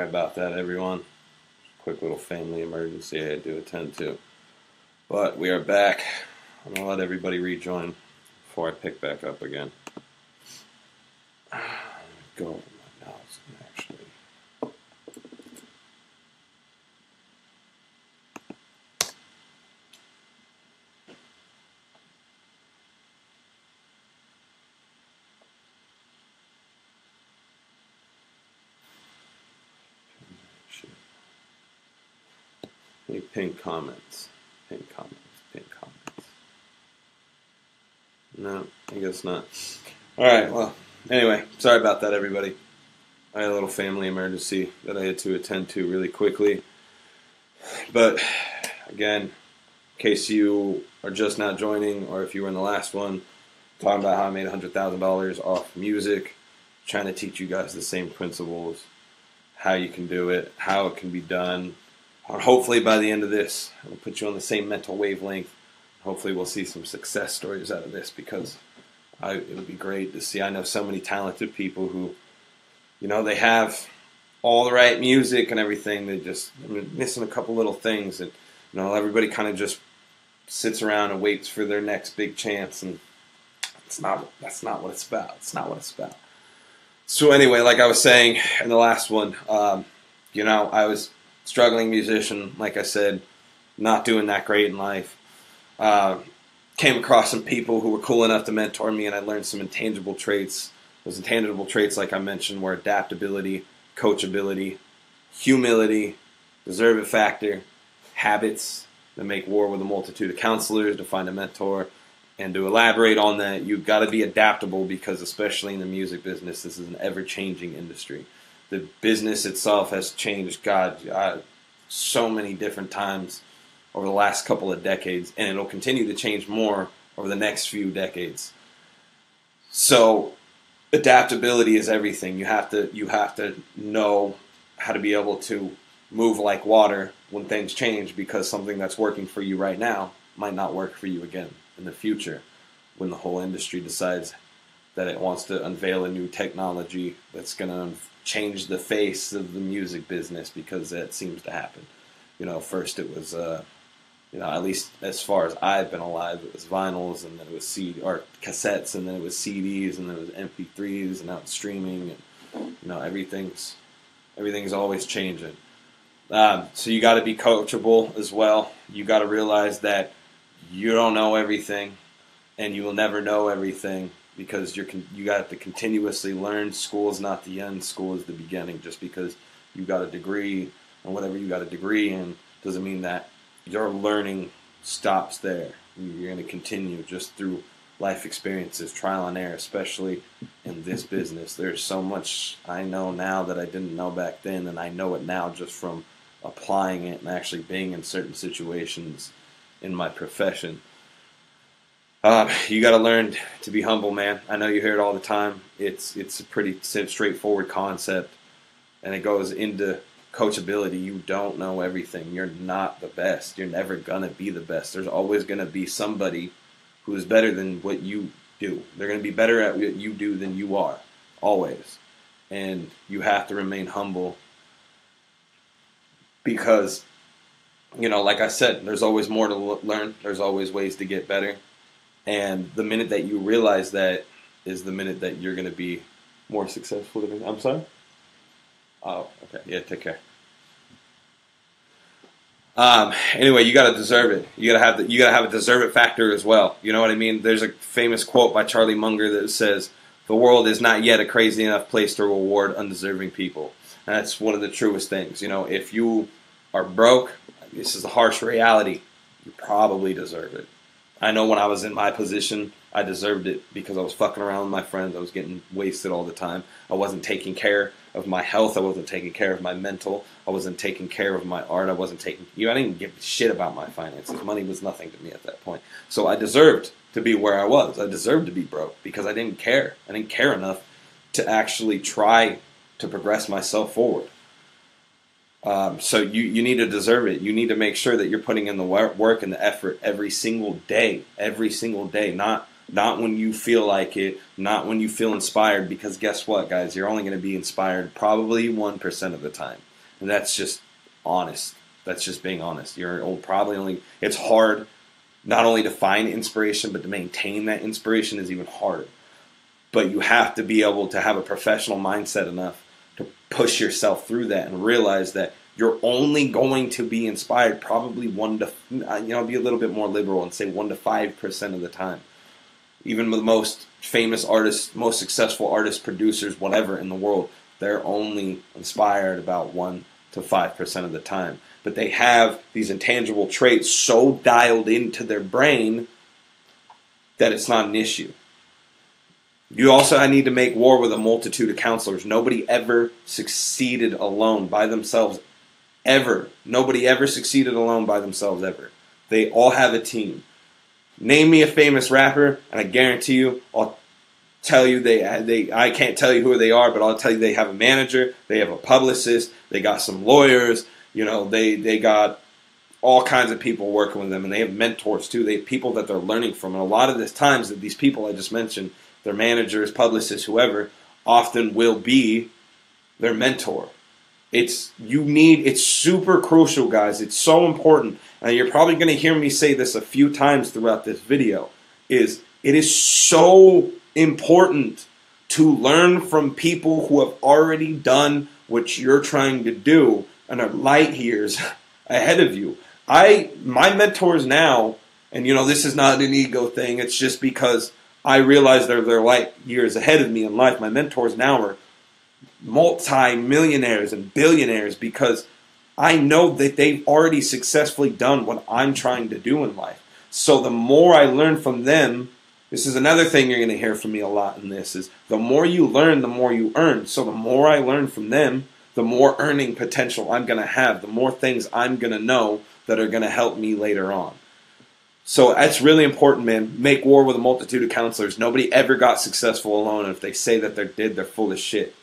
Sorry about that, everyone. Quick little family emergency I had to attend to. But we are back. I'm going to let everybody rejoin before I pick back up again. Go over my notes and actually. Any pinned comments? Pinned comments. Pinned comments. No, I guess not. Alright, well, anyway, sorry about that, everybody. I had a little family emergency that I had to attend to really quickly. But, again, in case you are just not joining, or if you were in the last one, talking about how I made $100,000 off music, trying to teach you guys the same principles, how you can do it, how it can be done. Hopefully by the end of this, it'll put you on the same mental wavelength. Hopefully we'll see some success stories out of this, because it would be great to see. I know so many talented people who, you know, they have all the right music and everything. They just missing a couple little things. And, you know, everybody kind of just sits around and waits for their next big chance. And that's not what it's about. It's not what it's about. So anyway, like I was saying in the last one, you know, I was struggling musician, like I said, not doing that great in life. Came across some people who were cool enough to mentor me, and I learned some intangible traits. Those intangible traits, like I mentioned, were adaptability, coachability, humility, deserve it factor, habits that make war with a multitude of counselors, to find a mentor. And to elaborate on that, you've got to be adaptable, because especially in the music business, this is an ever-changing industry. The business itself has changed, so many different times over the last couple of decades, and it'll continue to change more over the next few decades. So adaptability is everything. You have to know how to be able to move like water when things change, because something that's working for you right now might not work for you again in the future, when the whole industry decides that it wants to unveil a new technology that's going to change the face of the music business, because that seems to happen. You know, first it was, you know, at least as far as I've been alive, it was vinyls, and then it was cassettes, and then it was CDs, and then it was MP3s, and now it's streaming, and you know, everything's always changing. So you got to be coachable as well. You got to realize that you don't know everything, and you will never know everything, because you got to continuously learn. School is not the end. School is the beginning. Just because you got a degree and whatever you got a degree in doesn't mean that your learning stops there. You're going to continue just through life experiences, trial and error, especially in this business. There's so much I know now that I didn't know back then, and I know it now just from applying it and actually being in certain situations in my profession. You got to learn to be humble, man. I know you hear it all the time. It's a pretty straightforward concept, and it goes into coachability. You don't know everything. You're not the best. You're never going to be the best. There's always going to be somebody who is better than what you do. They're going to be better at what you do than you are, always. And you have to remain humble, because, you know, like I said, there's always more to learn. There's always ways to get better. And the minute that you realize that is the minute that you're going to be more successful. I'm sorry? Oh, okay. Yeah, take care. Anyway, you got to deserve it. You got to have a deserve it factor as well. You know what I mean? There's a famous quote by Charlie Munger that says, "The world is not yet a crazy enough place to reward undeserving people." And that's one of the truest things. You know, if you are broke, this is the harsh reality. You probably deserve it. I know when I was in my position, I deserved it, because I was fucking around with my friends. I was getting wasted all the time. I wasn't taking care of my health. I wasn't taking care of my mental. I wasn't taking care of my art. I didn't give a shit about my finances. Money was nothing to me at that point. So I deserved to be where I was. I deserved to be broke, because I didn't care. I didn't care enough to actually try to progress myself forward. So you need to deserve it. You need to make sure that you're putting in the work and the effort every single day. Not when you feel like it, not when you feel inspired, because guess what, guys? You're only going to be inspired probably 1% of the time. And that's just honest. That's just being honest. It's hard not only to find inspiration, but to maintain that inspiration is even harder. But you have to be able to have a professional mindset enough to push yourself through that and realize that you're only going to be inspired probably be a little bit more liberal and say 1 to 5% of the time. Even the most famous artists, most successful artists, producers, whatever in the world, they're only inspired about 1 to 5% of the time. But they have these intangible traits so dialed into their brain that it's not an issue. I need to make war with a multitude of counselors. Nobody ever succeeded alone by themselves, ever. Nobody ever succeeded alone by themselves, ever. They all have a team. Name me a famous rapper, and I guarantee you, I'll tell you I can't tell you who they are, but I'll tell you they have a manager, they have a publicist, they got some lawyers, they got all kinds of people working with them, and they have mentors too. They have people that they're learning from, and a lot of the times that these people I just mentioned, their managers, publicists, whoever, often will be their mentor. It's super crucial, guys. It's so important. And you're probably going to hear me say this a few times throughout this video. It is so important to learn from people who have already done what you're trying to do and are light years ahead of you. My mentors now, and this is not an ego thing, it's just because I realize they're light years ahead of me in life. My mentors now are multi-millionaires and billionaires because I know that they've already successfully done what I'm trying to do in life. So the more I learn from them, this is another thing you're going to hear from me a lot in this, is the more you learn, the more you earn. So the more I learn from them, the more earning potential I'm going to have, the more things I'm going to know that are going to help me later on. So that's really important, man. Make war with a multitude of counselors. Nobody ever got successful alone, and if they say that they're full of shit.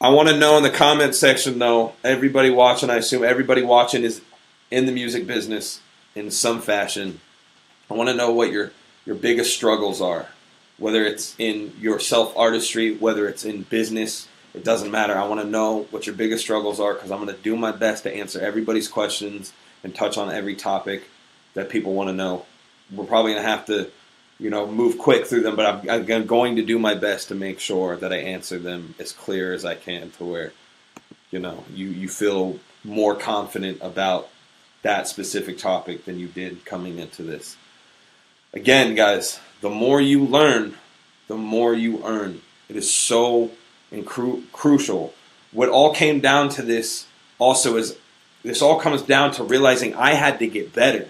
I want to know in the comment section, though, everybody watching, I assume everybody watching is in the music business in some fashion. I want to know what your biggest struggles are, whether it's in your self-artistry, whether it's in business. It doesn't matter. I want to know what your biggest struggles are because I'm going to do my best to answer everybody's questions and touch on every topic that people want to know. We're probably going to have to move quick through them, but I'm going to do my best to make sure that I answer them as clear as I can to where, you feel more confident about that specific topic than you did coming into this. Again, guys, the more you learn, the more you earn. It is so crucial. What all came down to this also is, this all comes down to realizing I had to get better.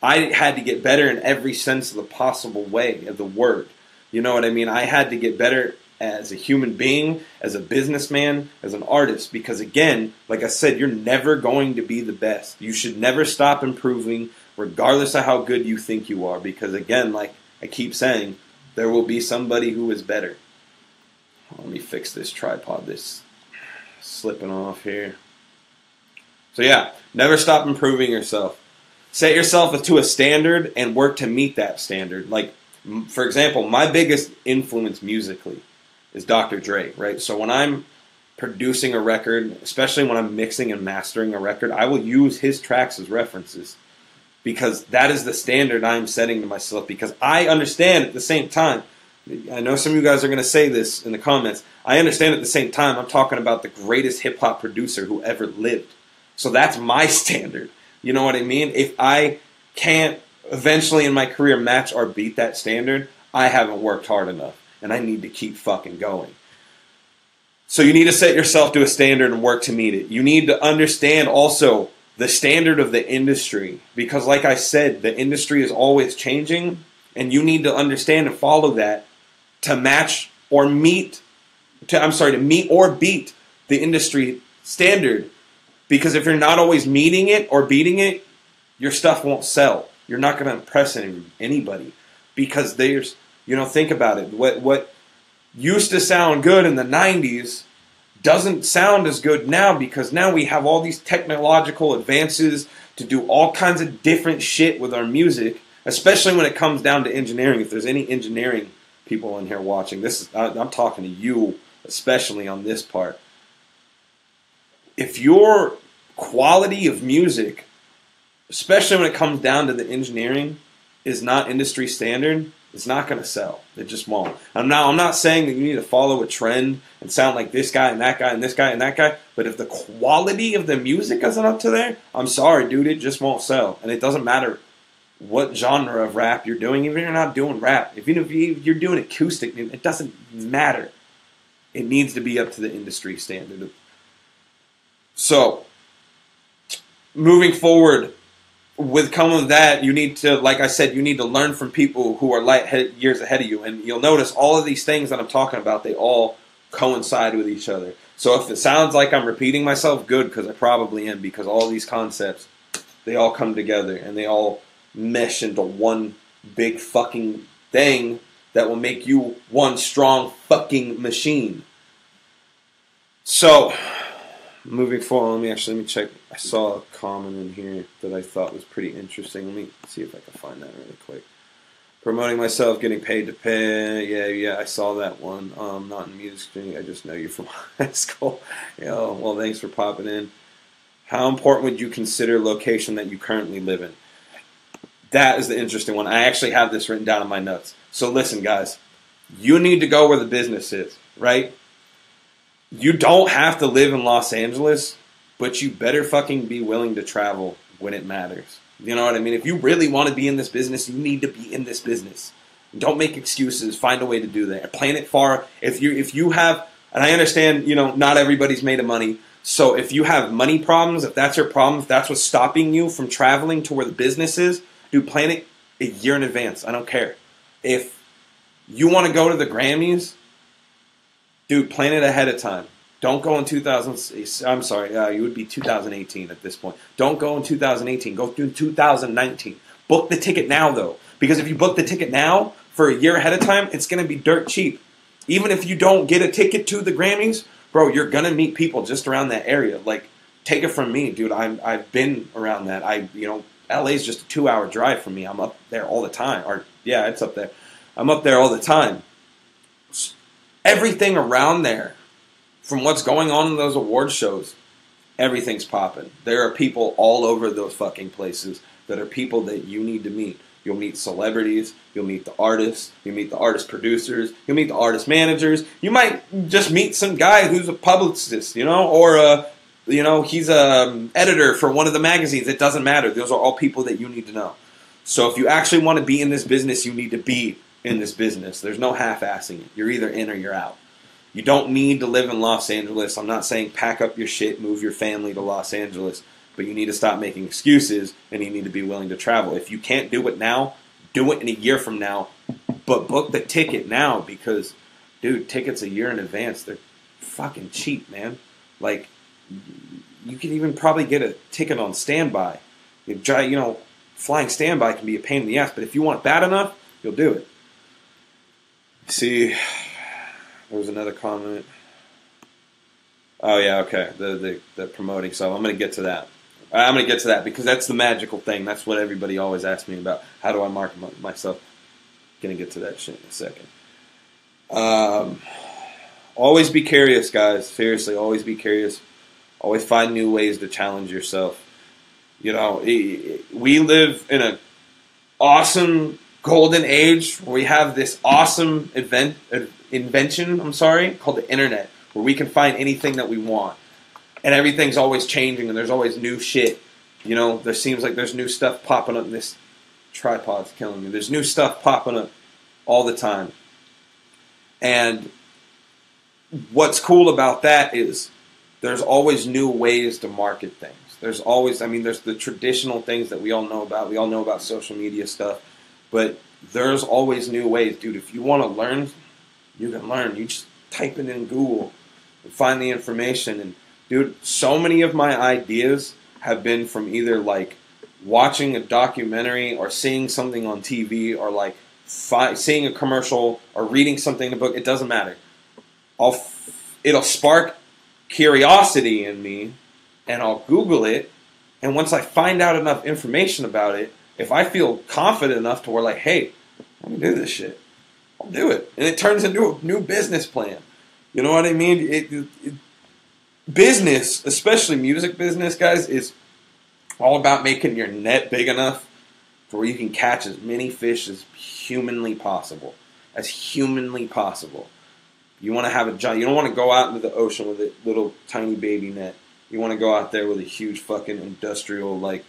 I had to get better in every sense of the possible way of the word. You know what I mean? I had to get better as a human being, as a businessman, as an artist. Because again, like I said, you're never going to be the best. You should never stop improving, regardless of how good you think you are. Because again, like I keep saying, there will be somebody who is better. Let me fix this tripod. This slipping off here. So yeah, never stop improving yourself. Set yourself to a standard and work to meet that standard. Like, for example, my biggest influence musically is Dr. Dre, right? So when I'm producing a record, especially when I'm mixing and mastering a record, I will use his tracks as references because that is the standard I'm setting to myself, because I understand at the same time, I know some of you guys are going to say this in the comments, I understand at the same time I'm talking about the greatest hip-hop producer who ever lived. So that's my standard. You know what I mean? If I can't eventually in my career match or beat that standard, I haven't worked hard enough. And I need to keep fucking going. So you need to set yourself to a standard and work to meet it. You need to understand also the standard of the industry. Because like I said, the industry is always changing. And you need to understand and follow that to match or meet, to meet or beat the industry standard. Because if you're not always meeting it or beating it, your stuff won't sell. You're not going to impress anybody. Because think about it. What used to sound good in the 90s doesn't sound as good now, because now we have all these technological advances to do all kinds of different shit with our music, especially when it comes down to engineering. If there's any engineering people in here watching, I'm talking to you especially on this part. if your quality of music, especially when it comes down to the engineering, is not industry standard, it's not going to sell. It just won't. I'm not saying that you need to follow a trend and sound like this guy and that guy and this guy and that guy, but if the quality of the music isn't up to there, I'm sorry, dude, it just won't sell. And it doesn't matter what genre of rap you're doing, even if you're not doing rap. Even if you're doing acoustic, it doesn't matter. It needs to be up to the industry standard. So, moving forward, with coming with that, you need to, like I said, you need to learn from people who are years ahead of you. And you'll notice all of these things that I'm talking about, they all coincide with each other. So if it sounds like I'm repeating myself, good, because I probably am, because all these concepts, they all come together and they all mesh into one big fucking thing that will make you one strong fucking machine. So, moving forward, let me check. I saw a comment in here that I thought was pretty interesting. Let me see if I can find that really quick. Promoting myself, getting paid to pay. Yeah, I saw that one. Not in music streaming. I just know you from high school. Well, thanks for popping in. How important would you consider location that you currently live in? That is the interesting one. I actually have this written down in my notes. So listen, guys. You need to go where the business is, right? You don't have to live in Los Angeles, but you better fucking be willing to travel when it matters. You know what I mean? If you really want to be in this business, you need to be in this business. Don't make excuses. Find a way to do that. Plan it far. If you have, and I understand, not everybody's made of money. So if you have money problems, if that's your problem, if that's what's stopping you from traveling to where the business is, dude, plan it a year in advance. I don't care. If you want to go to the Grammys, dude, plan it ahead of time. Don't go in 2000. I'm sorry, you would be 2018 at this point. Don't go in 2018. Go through 2019. Book the ticket now, though, because if you book the ticket now for a year ahead of time, it's going to be dirt cheap. Even if you don't get a ticket to the Grammys, bro, you're gonna meet people just around that area. Like, take it from me, dude. I've been around that. LA's just a 2-hour drive from me. I'm up there all the time. It's up there. I'm up there all the time. Everything around there, from what's going on in those award shows, everything's popping. There are people all over those fucking places that are people that you need to meet. You'll meet celebrities. You'll meet the artists. You'll meet the artist producers. You'll meet the artist managers. You might just meet some guy who's a publicist, or he's a editor for one of the magazines. It doesn't matter. Those are all people that you need to know. So if you actually want to be in this business, you need to be in this business. There's no half-assing it. You're either in or you're out. You don't need to live in Los Angeles. I'm not saying pack up your shit, move your family to Los Angeles, but you need to stop making excuses and you need to be willing to travel. If you can't do it now, do it in a year from now, but book the ticket now because, dude, tickets a year in advance, they're fucking cheap, man. Like, you can even probably get a ticket on standby. Flying standby can be a pain in the ass, but if you want it bad enough, you'll do it. See, there was another comment. Oh yeah, okay. The promoting stuff. I'm gonna get to that because that's the magical thing. That's what everybody always asks me about. How do I market myself? Gonna get to that shit in a second. Always be curious, guys. Seriously, always be curious. Always find new ways to challenge yourself. We live in an awesome golden age where we have this awesome invention, called the internet, where we can find anything that we want. And everything's always changing and there's always new shit. There seems like there's new stuff popping up. This tripod's killing me. There's new stuff popping up all the time. And what's cool about that is there's always new ways to market things. There's always, there's the traditional things that we all know about. We all know about social media stuff. But there's always new ways. Dude, if you want to learn, you can learn. You just type it in Google and find the information. And, dude, so many of my ideas have been from either, like, watching a documentary or seeing something on TV or, like, seeing a commercial or reading something in a book. It doesn't matter. It'll spark curiosity in me, and I'll Google it. And once I find out enough information about it, if I feel confident enough to where, like, hey, I can do this shit, I'll do it. And it turns into a new business plan. You know what I mean? business, especially music business, guys, is all about making your net big enough for where you can catch as many fish as humanly possible. As humanly possible. You want to have a giant, you don't want to go out into the ocean with a little tiny baby net. You want to go out there with a huge fucking industrial like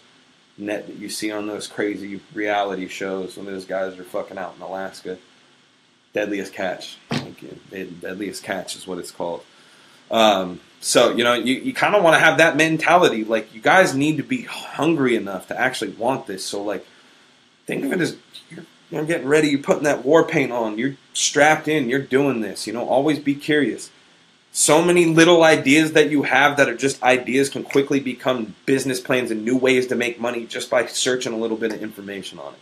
net that you see on those crazy reality shows when those guys are fucking out in Alaska. Deadliest Catch. Thank you. Deadliest Catch is what it's called. So, you know, you kind of want to have that mentality. Like, you guys need to be hungry enough to actually want this. So, like, think of it as you're getting ready. You're putting that war paint on. You're strapped in. You're doing this. You know, always be curious. So many little ideas that you have that are just ideas can quickly become business plans and new ways to make money just by searching a little bit of information on it.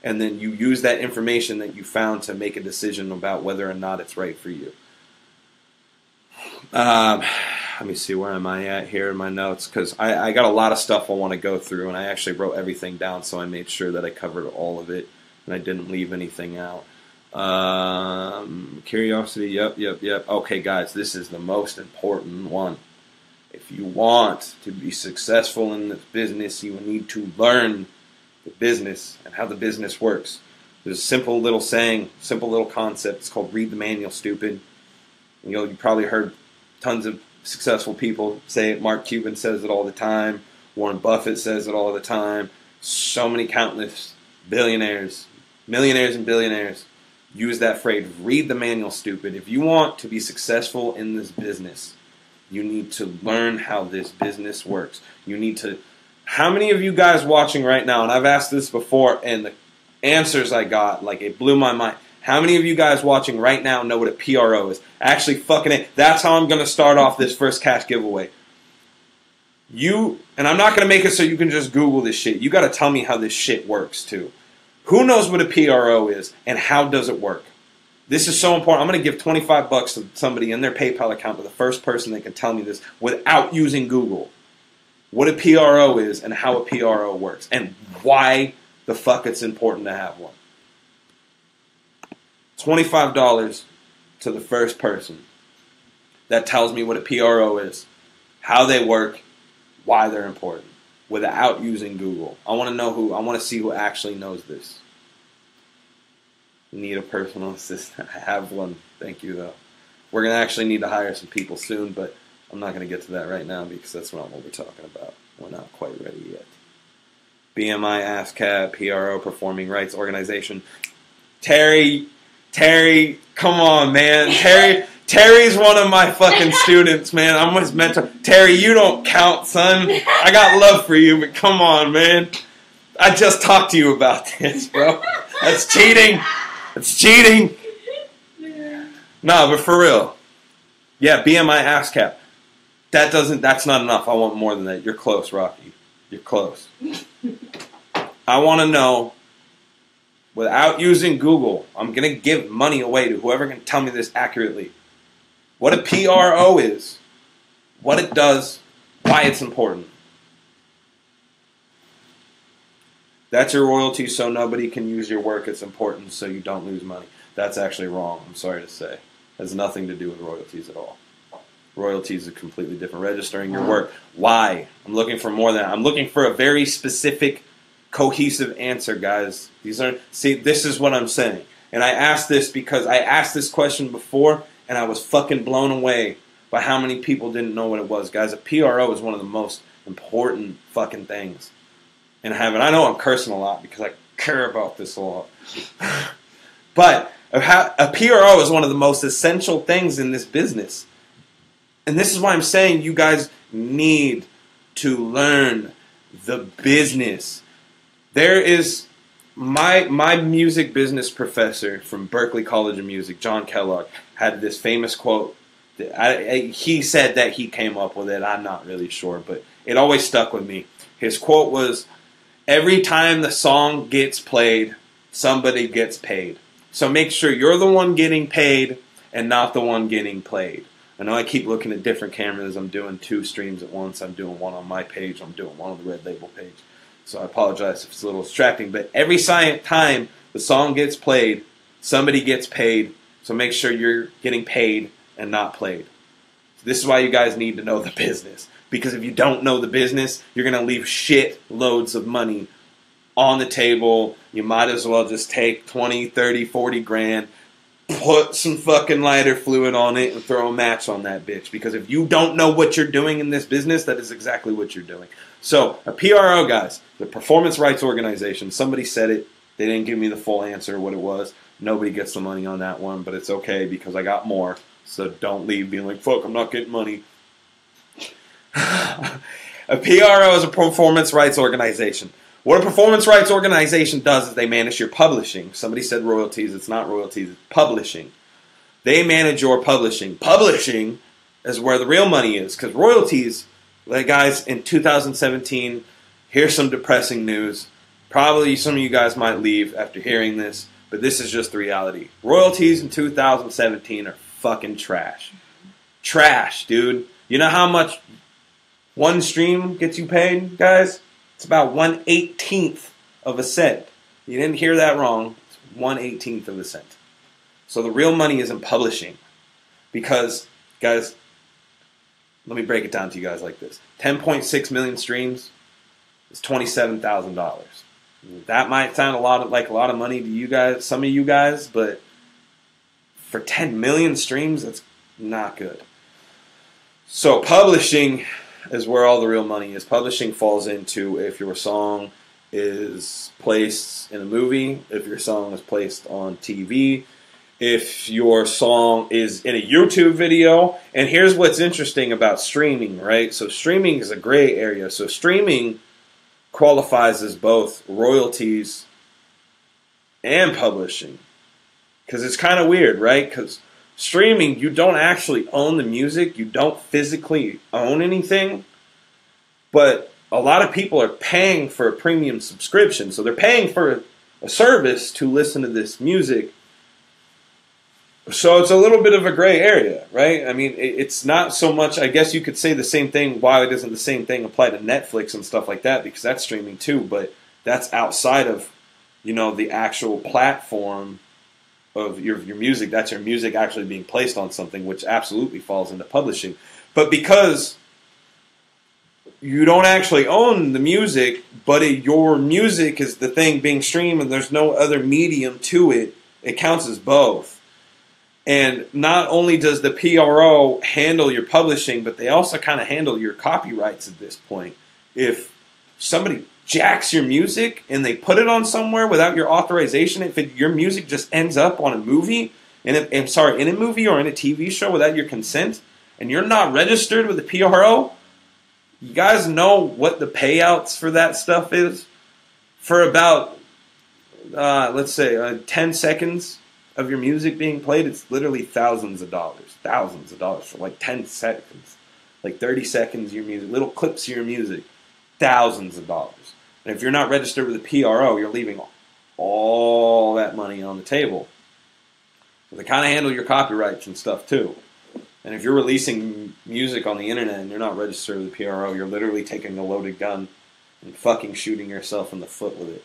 And then you use that information that you found to make a decision about whether or not it's right for you. Let me see, where am I at here in my notes? Because I got a lot of stuff I want to go through, and I actually wrote everything down, so I made sure that I covered all of it, and I didn't leave anything out. Curiosity, yep. Okay, guys, this is the most important one. If you want to be successful in this business, you need to learn the business and how the business works. There's a simple little saying, simple little concept. It's called read the manual, stupid. You know, you probably heard tons of successful people say it. Mark Cuban says it all the time. Warren Buffett says it all the time. So many countless billionaires, millionaires and billionaires use that phrase, read the manual, stupid. If you want to be successful in this business, you need to learn how this business works. You need to... How many of you guys watching right now, and I've asked this before, and the answers I got, like, it blew my mind. How many of you guys watching right now know what a PRO is? Actually, fucking it. That's how I'm going to start off this first cash giveaway. And I'm not going to make it so you can just Google this shit. You got to tell me how this shit works, too. Who knows what a PRO is, and how does it work? This is so important. I'm going to give $25 to somebody in their PayPal account to the first person that can tell me this without using Google. What a PRO is and how a PRO works, and why the fuck it's important to have one. $25 to the first person that tells me what a PRO is, how they work, why they're important, without using Google. I want to see who actually knows this. Need a personal assistant. I have one. Thank you, though. We're going to actually need to hire some people soon, but I'm not going to get to that right now because that's not what we're talking about. We're not quite ready yet. BMI, ASCAP, PRO, Performing Rights Organization. Terry, come on, man. Terry's one of my fucking students, man. I'm his mentor. Terry, you don't count, son. I got love for you, but come on, man. I just talked to you about this, bro. That's cheating. That's cheating. No, but for real. Yeah, BMI, ASCAP. That's not enough. I want more than that. You're close, Rocky. You're close. I want to know, without using Google, I'm going to give money away to whoever can tell me this accurately. What a PRO is, what it does, why it's important. That's your royalty, so nobody can use your work. It's important so you don't lose money. That's actually wrong, I'm sorry to say. It has nothing to do with royalties at all. Royalties are completely different. Registering your work. Why? I'm looking for more than that. I'm looking for a very specific, cohesive answer, guys. See, this is what I'm saying. And I asked this because I asked this question before, and I was fucking blown away by how many people didn't know what it was. Guys, a PRO is one of the most important fucking things in heaven. I know I'm cursing a lot because I care about this a lot. But a PRO is one of the most essential things in this business. And this is why I'm saying you guys need to learn the business. There is my music business professor from Berklee College of Music, John Kellogg, had this famous quote. He said that he came up with it. I'm not really sure, but it always stuck with me. His quote was, every time the song gets played, somebody gets paid. So make sure you're the one getting paid and not the one getting played. I know I keep looking at different cameras. I'm doing 2 streams at once. I'm doing one on my page. I'm doing one on the Red Label page. So I apologize if it's a little distracting. But every time the song gets played, somebody gets paid. So make sure you're getting paid and not played. This is why you guys need to know the business. Because if you don't know the business, you're going to leave shit loads of money on the table. You might as well just take 20, 30, 40 grand, put some fucking lighter fluid on it, and throw a match on that bitch. Because if you don't know what you're doing in this business, that is exactly what you're doing. So, a PRO, guys, the Performance Rights Organization, somebody said it. They didn't give me the full answer what it was. Nobody gets the money on that one, but it's okay because I got more. So don't leave being like, fuck, I'm not getting money. A PRO is a performance rights organization. What a performance rights organization does is they manage your publishing. Somebody said royalties. It's not royalties. It's publishing. They manage your publishing. Publishing is where the real money is. Because royalties, like guys, in 2017, here's some depressing news. Probably some of you guys might leave after hearing this, but this is just the reality. Royalties in 2017 are fucking trash. Trash, dude. You know how much one stream gets you paid, guys? It's about 1/18th of a cent. You didn't hear that wrong. It's 1/18th of a cent. So the real money is in publishing. Because, guys, let me break it down to you guys like this. 10.6 million streams is $27,000. That might sound like a lot of money to you guys, some of you guys, but for 10 million streams, that's not good. So publishing is where all the real money is. Publishing falls into if your song is placed in a movie, if your song is placed on TV, if your song is in a YouTube video. And here's what's interesting about streaming, right? So streaming is a gray area. So streaming qualifies as both royalties and publishing. Because it's kind of weird, right? Because streaming, you don't actually own the music. You don't physically own anything. But a lot of people are paying for a premium subscription. So they're paying for a service to listen to this music. So it's a little bit of a gray area, right? I mean, it's not so much, I guess you could say the same thing, why doesn't the same thing apply to Netflix and stuff like that, because that's streaming too, but that's outside of, you know, the actual platform of your music. That's your music actually being placed on something, which absolutely falls into publishing. But because you don't actually own the music, but your music is the thing being streamed and there's no other medium to it, it counts as both. And not only does the PRO handle your publishing, but they also kind of handle your copyrights at this point. If somebody jacks your music and they put it on somewhere without your authorization, if your music just ends up on a movie, in a movie or in a TV show without your consent, and you're not registered with the PRO, you guys know what the payouts for that stuff is? For about, let's say, 10 seconds of your music being played, it's literally thousands of dollars for like 10 seconds, like 30 seconds of your music, little clips of your music, thousands of dollars. And if you're not registered with the PRO, you're leaving all that money on the table. So they kind of handle your copyrights and stuff too. And if you're releasing music on the internet and you're not registered with the PRO, you're literally taking a loaded gun and fucking shooting yourself in the foot with it.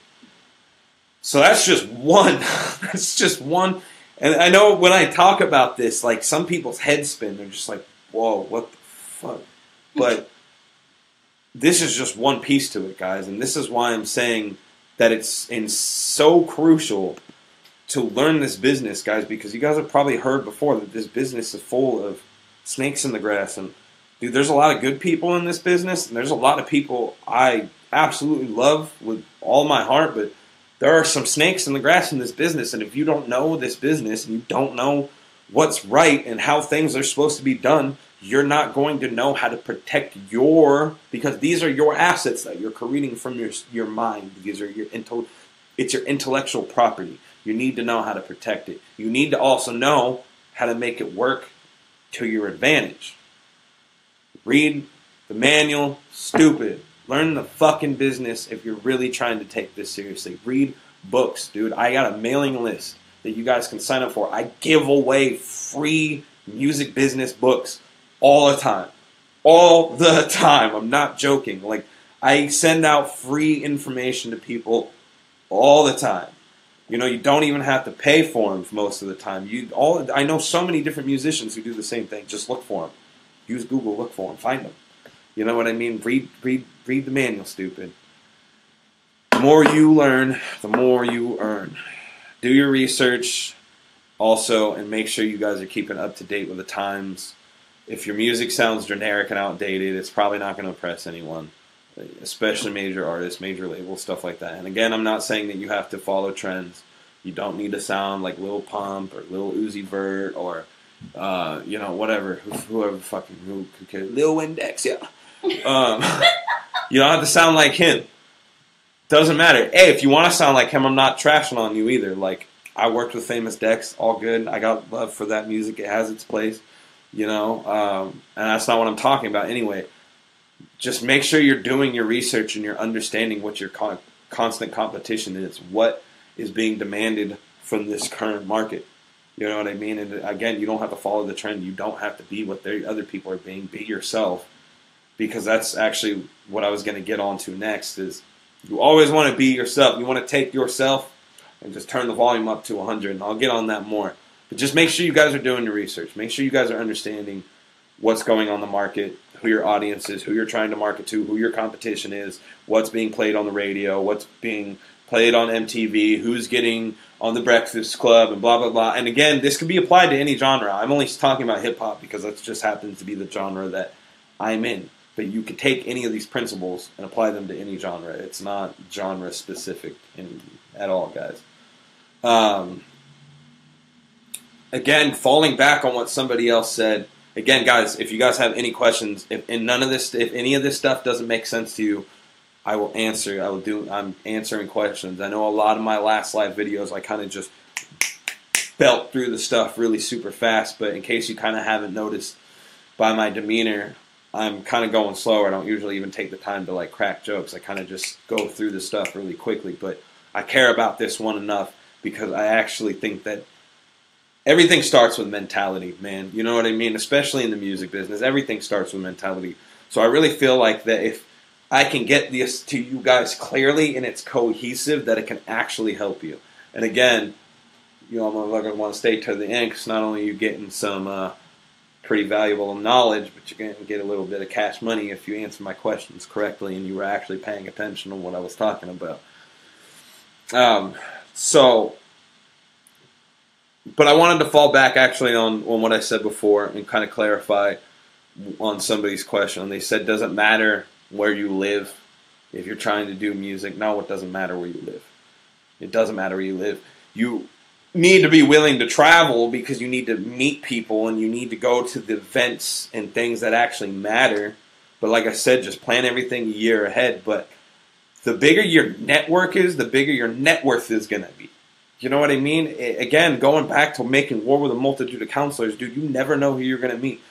So that's just one. That's just one. And I know when I talk about this, like some people's heads spin. They're just like, whoa, what the fuck? But this is just one piece to it, guys. And this is why I'm saying that it's so crucial to learn this business, guys, because you guys have probably heard before that this business is full of snakes in the grass. And, dude, there's a lot of good people in this business. And there's a lot of people I absolutely love with all my heart, but there are some snakes in the grass in this business, and if you don't know this business and you don't know what's right and how things are supposed to be done, you're not going to know how to protect because these are your assets that you're creating from your mind. These are it's your intellectual property. You need to know how to protect it. You need to also know how to make it work to your advantage. Read the manual, stupid. Learn the fucking business if you're really trying to take this seriously. Read books, dude. I got a mailing list that you guys can sign up for. I give away free music business books all the time. All the time. I'm not joking. Like, I send out free information to people all the time. You know, you don't even have to pay for them most of the time. I know so many different musicians who do the same thing. Just look for them. use Google, look for them, find them. You know what I mean? Read the manual, stupid. The more you learn, the more you earn. Do your research also, and make sure you guys are keeping up to date with the times. If your music sounds generic and outdated, it's probably not going to impress anyone, especially major artists, major labels, stuff like that. And again, I'm not saying that you have to follow trends. You don't need to sound like Lil Pump or Lil Uzi Vert or, you know, whatever, whoever fucking, who cares? Lil Index, yeah. You don't have to sound like him. Doesn't matter. Hey, if you want to sound like him, I'm not trashing on you either. Like, I worked with Famous Dex, all good. I got love for that music. It has its place, you know, and that's not what I'm talking about anyway. Just make sure you're doing your research and you're understanding what your constant competition is. What is being demanded from this current market. You know what I mean? And again, you don't have to follow the trend. You don't have to be what other people are being. Be yourself. Because that's actually what I was going to get onto next is you always want to be yourself. You want to take yourself and just turn the volume up to 100. And I'll get on that more. But just make sure you guys are doing your research. Make sure you guys are understanding what's going on the market, who your audience is, who you're trying to market to, who your competition is, what's being played on the radio, what's being played on MTV, who's getting on the Breakfast Club, and blah, blah, blah. And again, this could be applied to any genre. I'm only talking about hip-hop because that just happens to be the genre that I'm in. But you could take any of these principles and apply them to any genre. It's not genre-specific at all, guys. Again, falling back on what somebody else said. Again, guys, if you guys have any questions, if any of this stuff doesn't make sense to you, I will answer. I'm answering questions. I know a lot of my last live videos, I kind of just belt through the stuff really super fast. But in case you kind of haven't noticed by my demeanor, I'm kind of going slower. I don't usually even take the time to like crack jokes. I kind of just go through the stuff really quickly. But I care about this one enough because I actually think that everything starts with mentality, man. You know what I mean? Especially in the music business, everything starts with mentality. So I really feel like that if I can get this to you guys clearly and it's cohesive, that it can actually help you. And again, you know, I'm going to want to stay to the end because not only are you getting some pretty valuable knowledge, but you're going to get a little bit of cash money if you answer my questions correctly and you were actually paying attention to what I was talking about. But I wanted to fall back actually on what I said before and kind of clarify on somebody's question. They said, doesn't matter where you live if you're trying to do music. No, it doesn't matter where you live. It doesn't matter where you live. You need to be willing to travel because you need to meet people and you need to go to the events and things that actually matter. But like I said, just plan everything a year ahead. But the bigger your network is, the bigger your net worth is going to be. You know what I mean? Again, going back to making war with a multitude of counselors, dude, you never know who you're going to meet.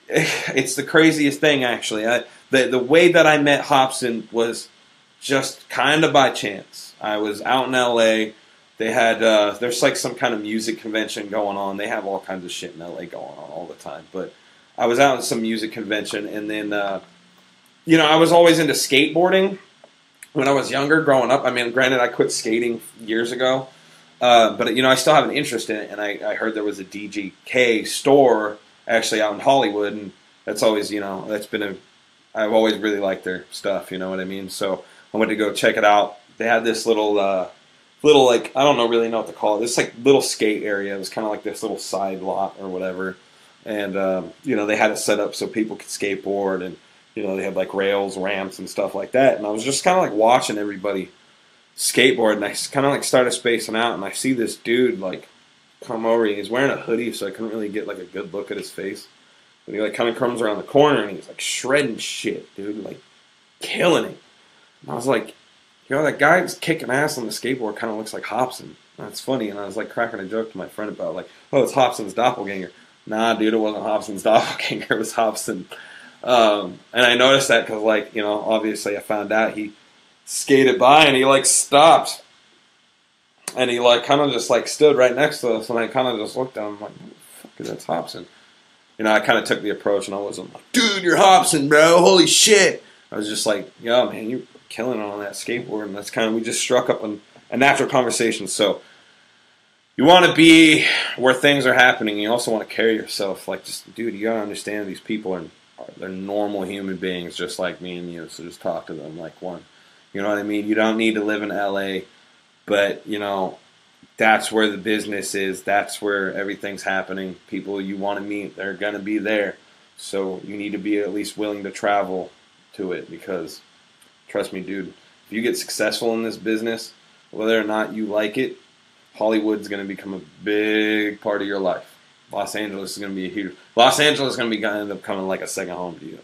It's the craziest thing, actually. The way that I met Hobson was just kind of by chance. I was out in L.A. They had, there's like some kind of music convention going on. They have all kinds of shit in L.A. going on all the time. But I was out at some music convention, and then, you know, I was always into skateboarding when I was younger, growing up. I mean, granted, I quit skating years ago. But, you know, I still have an interest in it, and I heard there was a DGK store actually out in Hollywood, and that's always, you know, I've always really liked their stuff, you know what I mean? So I went to go check it out. They had this little like, I don't really know what to call it. This like little skate area. It was kind of like this little side lot or whatever. And, you know, they had it set up so people could skateboard, and, you know, they had like rails, ramps, and stuff like that. And I was just kind of like watching everybody skateboard, and I kind of like started spacing out, and I see this dude like come over. He's wearing a hoodie, so I couldn't really get like a good look at his face. But he like kind of comes around the corner, and he's like shredding shit, dude, like killing it. And I was like, you know, that guy who's kicking ass on the skateboard kind of looks like Hobson. That's funny. And I was like cracking a joke to my friend about like, oh, it's Hobson's doppelganger. Nah, dude, it wasn't Hobson's doppelganger. It was Hobson. And I noticed that because, like, you know, obviously I found out he skated by and he like stopped. And he like kind of just like stood right next to us, and I kind of just looked at him like, what the fuck is that, Hobson? You know, I kind of took the approach, and I wasn't like, dude, you're Hobson, bro, holy shit. I was just like, yo, man, you're killing it on that skateboard, and that's kind of, we just struck up a natural conversation. So you want to be where things are happening. You also want to carry yourself like, just, dude, you got to understand these people they're normal human beings just like me and you, so just talk to them like one. You know what I mean? You don't need to live in LA, but, you know, that's where the business is. That's where everything's happening. People you want to meet, they're going to be there. So you need to be at least willing to travel to it because, trust me, dude, if you get successful in this business, whether or not you like it, Hollywood's going to become a big part of your life. Los Angeles is going to be a huge... Los Angeles is going to end up coming like a second home to you.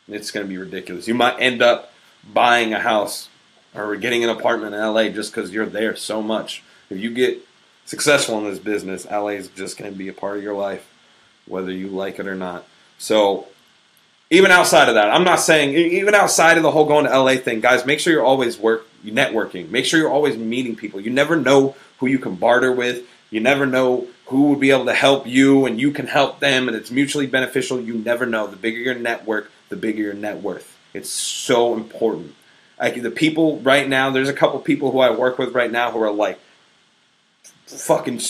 It's going to be ridiculous. You might end up buying a house or getting an apartment in LA just because you're there so much. If you get successful in this business, LA is just going to be a part of your life, whether you like it or not. So, even outside of that, I'm not saying, even outside of the whole going to LA thing, guys, make sure you're always networking. Make sure you're always meeting people. You never know who you can barter with. You never know who would be able to help you and you can help them and it's mutually beneficial. You never know. The bigger your network, the bigger your net worth. It's so important. The people right now, there's a couple people who I work with right now who are like, fucking,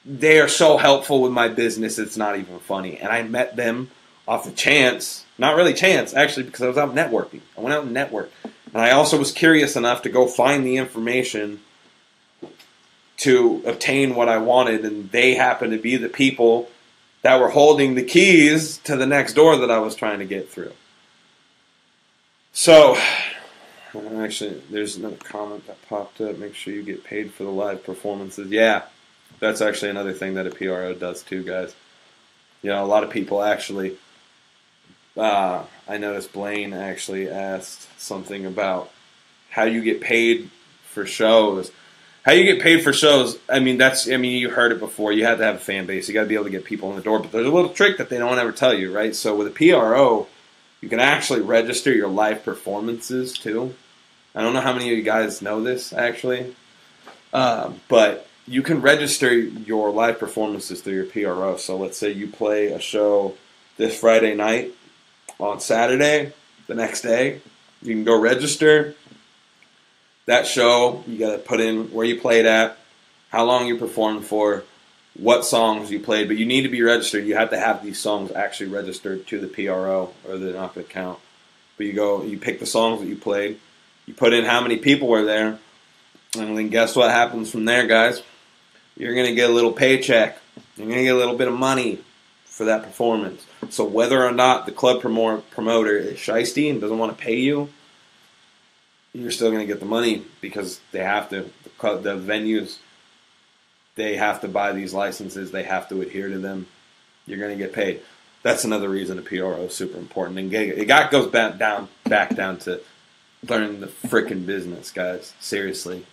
they are so helpful with my business, it's not even funny. And I met them off of chance, not really chance, actually, because I was out networking. I went out and networked. And I also was curious enough to go find the information to obtain what I wanted, and they happened to be the people that were holding the keys to the next door that I was trying to get through. So, actually, there's another comment that popped up. Make sure you get paid for the live performances. Yeah, that's actually another thing that a PRO does too, guys. You know, a lot of people actually, I noticed Blaine actually asked something about how you get paid for shows. How you get paid for shows, I mean, you heard it before. You have to have a fan base. You got to be able to get people in the door. But there's a little trick that they don't ever tell you, right? So with a PRO, you can actually register your live performances too. I don't know how many of you guys know this, actually. But you can register your live performances through your PRO. So let's say you play a show this Friday night. On Saturday, the next day, you can go register that show. You got to put in where you played at, how long you performed for, what songs you played. But you need to be registered. You have to have these songs actually registered to the PRO or they're not going to count. But you pick the songs that you played. You put in how many people were there. And then guess what happens from there, guys? You're going to get a little paycheck. You're going to get a little bit of money for that performance. So whether or not the club promoter is shiesty and doesn't want to pay you, you're still going to get the money because they have to. The venues, they have to buy these licenses. They have to adhere to them. You're going to get paid. That's another reason a PRO is super important. And it goes back down to learning the freaking business, guys. Seriously.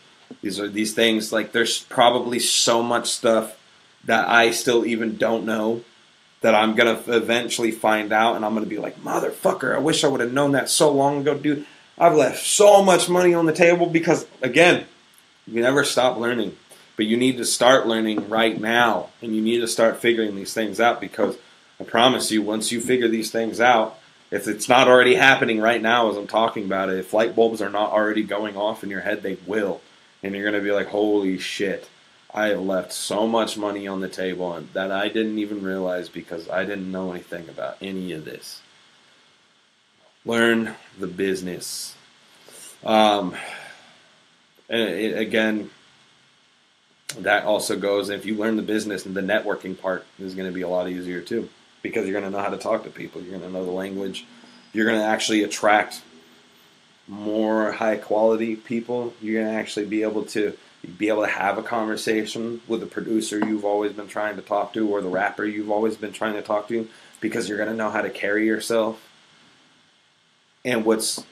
These things, like, there's probably so much stuff that I still even don't know that I'm going to eventually find out, and I'm going to be like, motherfucker, I wish I would have known that so long ago, dude. I've left so much money on the table because, again, you never stop learning. But you need to start learning right now, and you need to start figuring these things out because I promise you, once you figure these things out, if it's not already happening right now as I'm talking about it, if light bulbs are not already going off in your head, they will. And you're going to be like, holy shit. I have left so much money on the table that I didn't even realize because I didn't know anything about any of this. Learn the business. Again, that also goes, if you learn the business, and the networking part is going to be a lot easier too because you're going to know how to talk to people. You're going to know the language. You're going to actually attract more high quality people. You're going to actually be able to have a conversation with the producer you've always been trying to talk to or the rapper you've always been trying to talk to because you're going to know how to carry yourself. And what's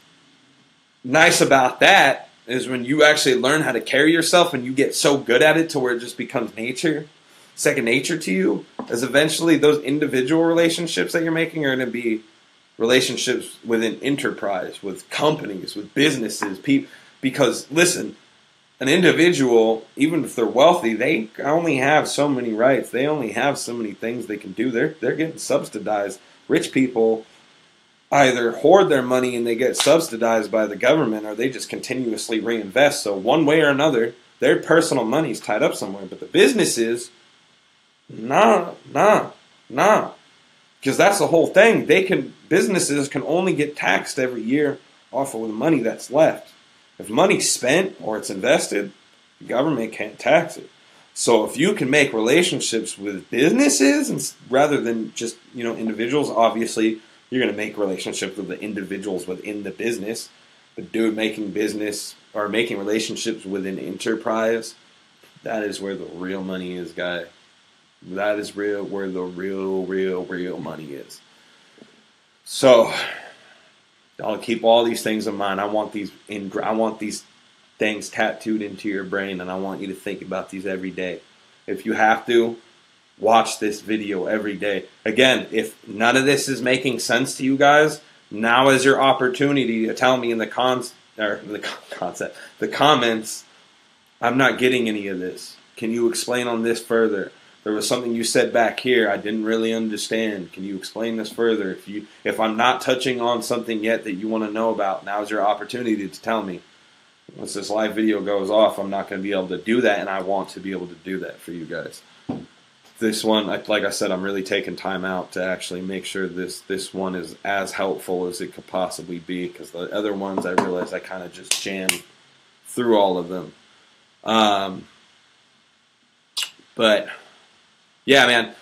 nice about that is when you actually learn how to carry yourself and you get so good at it to where it just becomes second nature to you, is eventually those individual relationships that you're making are going to be relationships with an enterprise, with companies, with businesses, because, listen, an individual, even if they're wealthy, they only have so many rights. They only have so many things they can do. They're getting subsidized. Rich people either hoard their money and they get subsidized by the government, or they just continuously reinvest. So one way or another, their personal money's tied up somewhere. But the businesses, nah. Because that's the whole thing. Businesses can only get taxed every year off of the money that's left. If money's spent or it's invested, the government can't tax it. So if you can make relationships with businesses rather than just, individuals, obviously you're going to make relationships with the individuals within the business. But dude, making relationships with an enterprise, that is where the real money is, guy. That is where the real money is. So I'll keep all these things in mind. I want these things tattooed into your brain, and I want you to think about these every day. If you have to, watch this video every day. Again, if none of this is making sense to you guys, now is your opportunity to tell me in the comments, I'm not getting any of this. Can you explain on this further? There was something you said back here I didn't really understand. Can you explain this further? If I'm not touching on something yet that you want to know about, now's your opportunity to tell me. Once this live video goes off, I'm not going to be able to do that, and I want to be able to do that for you guys. This one, like I said, I'm really taking time out to actually make sure this one is as helpful as it could possibly be, because the other ones I realized I kind of just jammed through all of them. But yeah, man,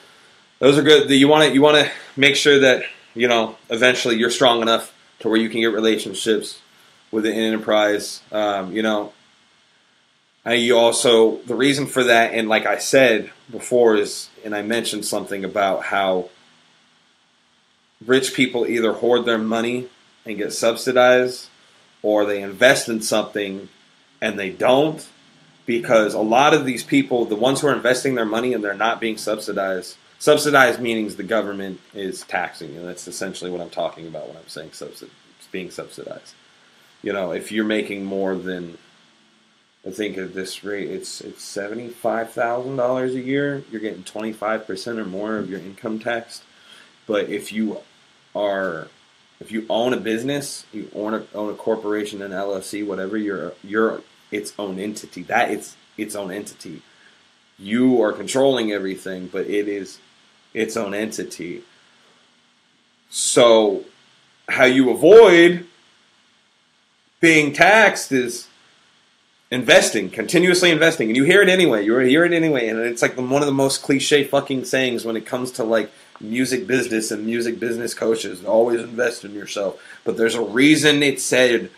those are good. You want to make sure that eventually you're strong enough to where you can get relationships with an enterprise. You also, the reason for that, and like I said before, and I mentioned something about how rich people either hoard their money and get subsidized, or they invest in something and they don't, because a lot of these people, the ones who are investing their money and they're not being subsidized meaning the government is taxing you. That's essentially what I'm talking about when I'm saying being subsidized. If you're making more than, I think at this rate, it's $75,000 a year, you're getting 25% or more of your income taxed. But if you own a business, you own a corporation, an LLC, whatever, you're its own entity. That it's its own entity. You are controlling everything, but it is its own entity. So how you avoid being taxed is continuously investing, and you hear it anyway. You hear it anyway, and it's like one of the most cliche fucking sayings when it comes to like music business and music business coaches. Always invest in yourself, but there's a reason it's said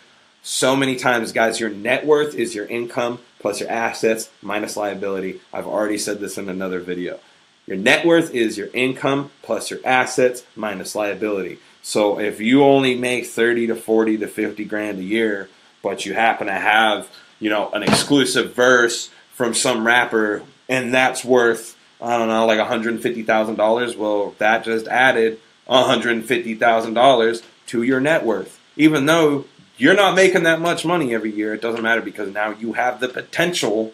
so many times, guys. Your net worth is your income plus your assets minus liability. I've already said this in another video. Your net worth is your income plus your assets minus liability. So if you only make 30 to 40 to 50 grand a year, but you happen to have an exclusive verse from some rapper, and that's worth, I don't know, like $150,000. Well, that just added $150,000 to your net worth. Even though you're not making that much money every year, it doesn't matter, because now you have the potential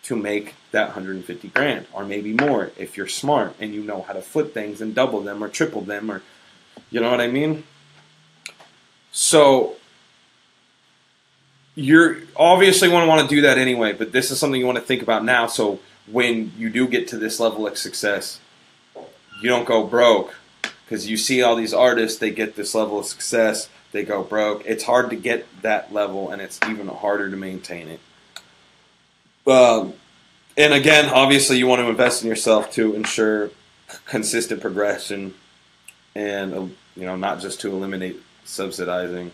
to make that 150 grand, or maybe more if you're smart and you know how to flip things and double them or triple them, or you know what I mean? So you're obviously going to want to do that anyway, but this is something you want to think about now, so when you do get to this level of success, you don't go broke. Because you see all these artists, they get this level of success, they go broke. It's hard to get that level, and it's even harder to maintain it. And again, obviously you want to invest in yourself to ensure consistent progression, and not just to eliminate subsidizing,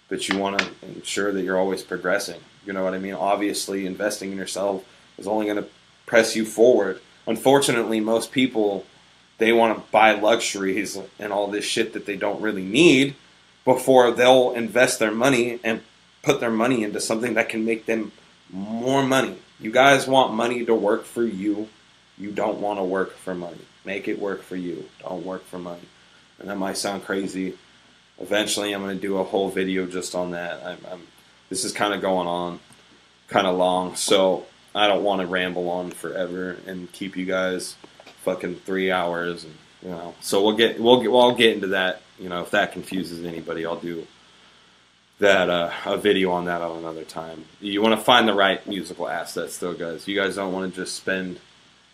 but you want to ensure that you're always progressing. You know what I mean? Obviously, investing in yourself is only going to press you forward. Unfortunately, most people, they want to buy luxuries and all this shit that they don't really need before they'll invest their money and put their money into something that can make them more money. You guys want money to work for you. You don't want to work for money. Make it work for you. Don't work for money. And that might sound crazy. Eventually, I'm going to do a whole video just on that. This is kind of going on kind of long, so I don't want to ramble on forever and keep you guys fucking 3 hours. And, so I'll get into that. If that confuses anybody, I'll do that a video on that on another time. You want to find the right musical assets, though, guys. You guys don't want to just spend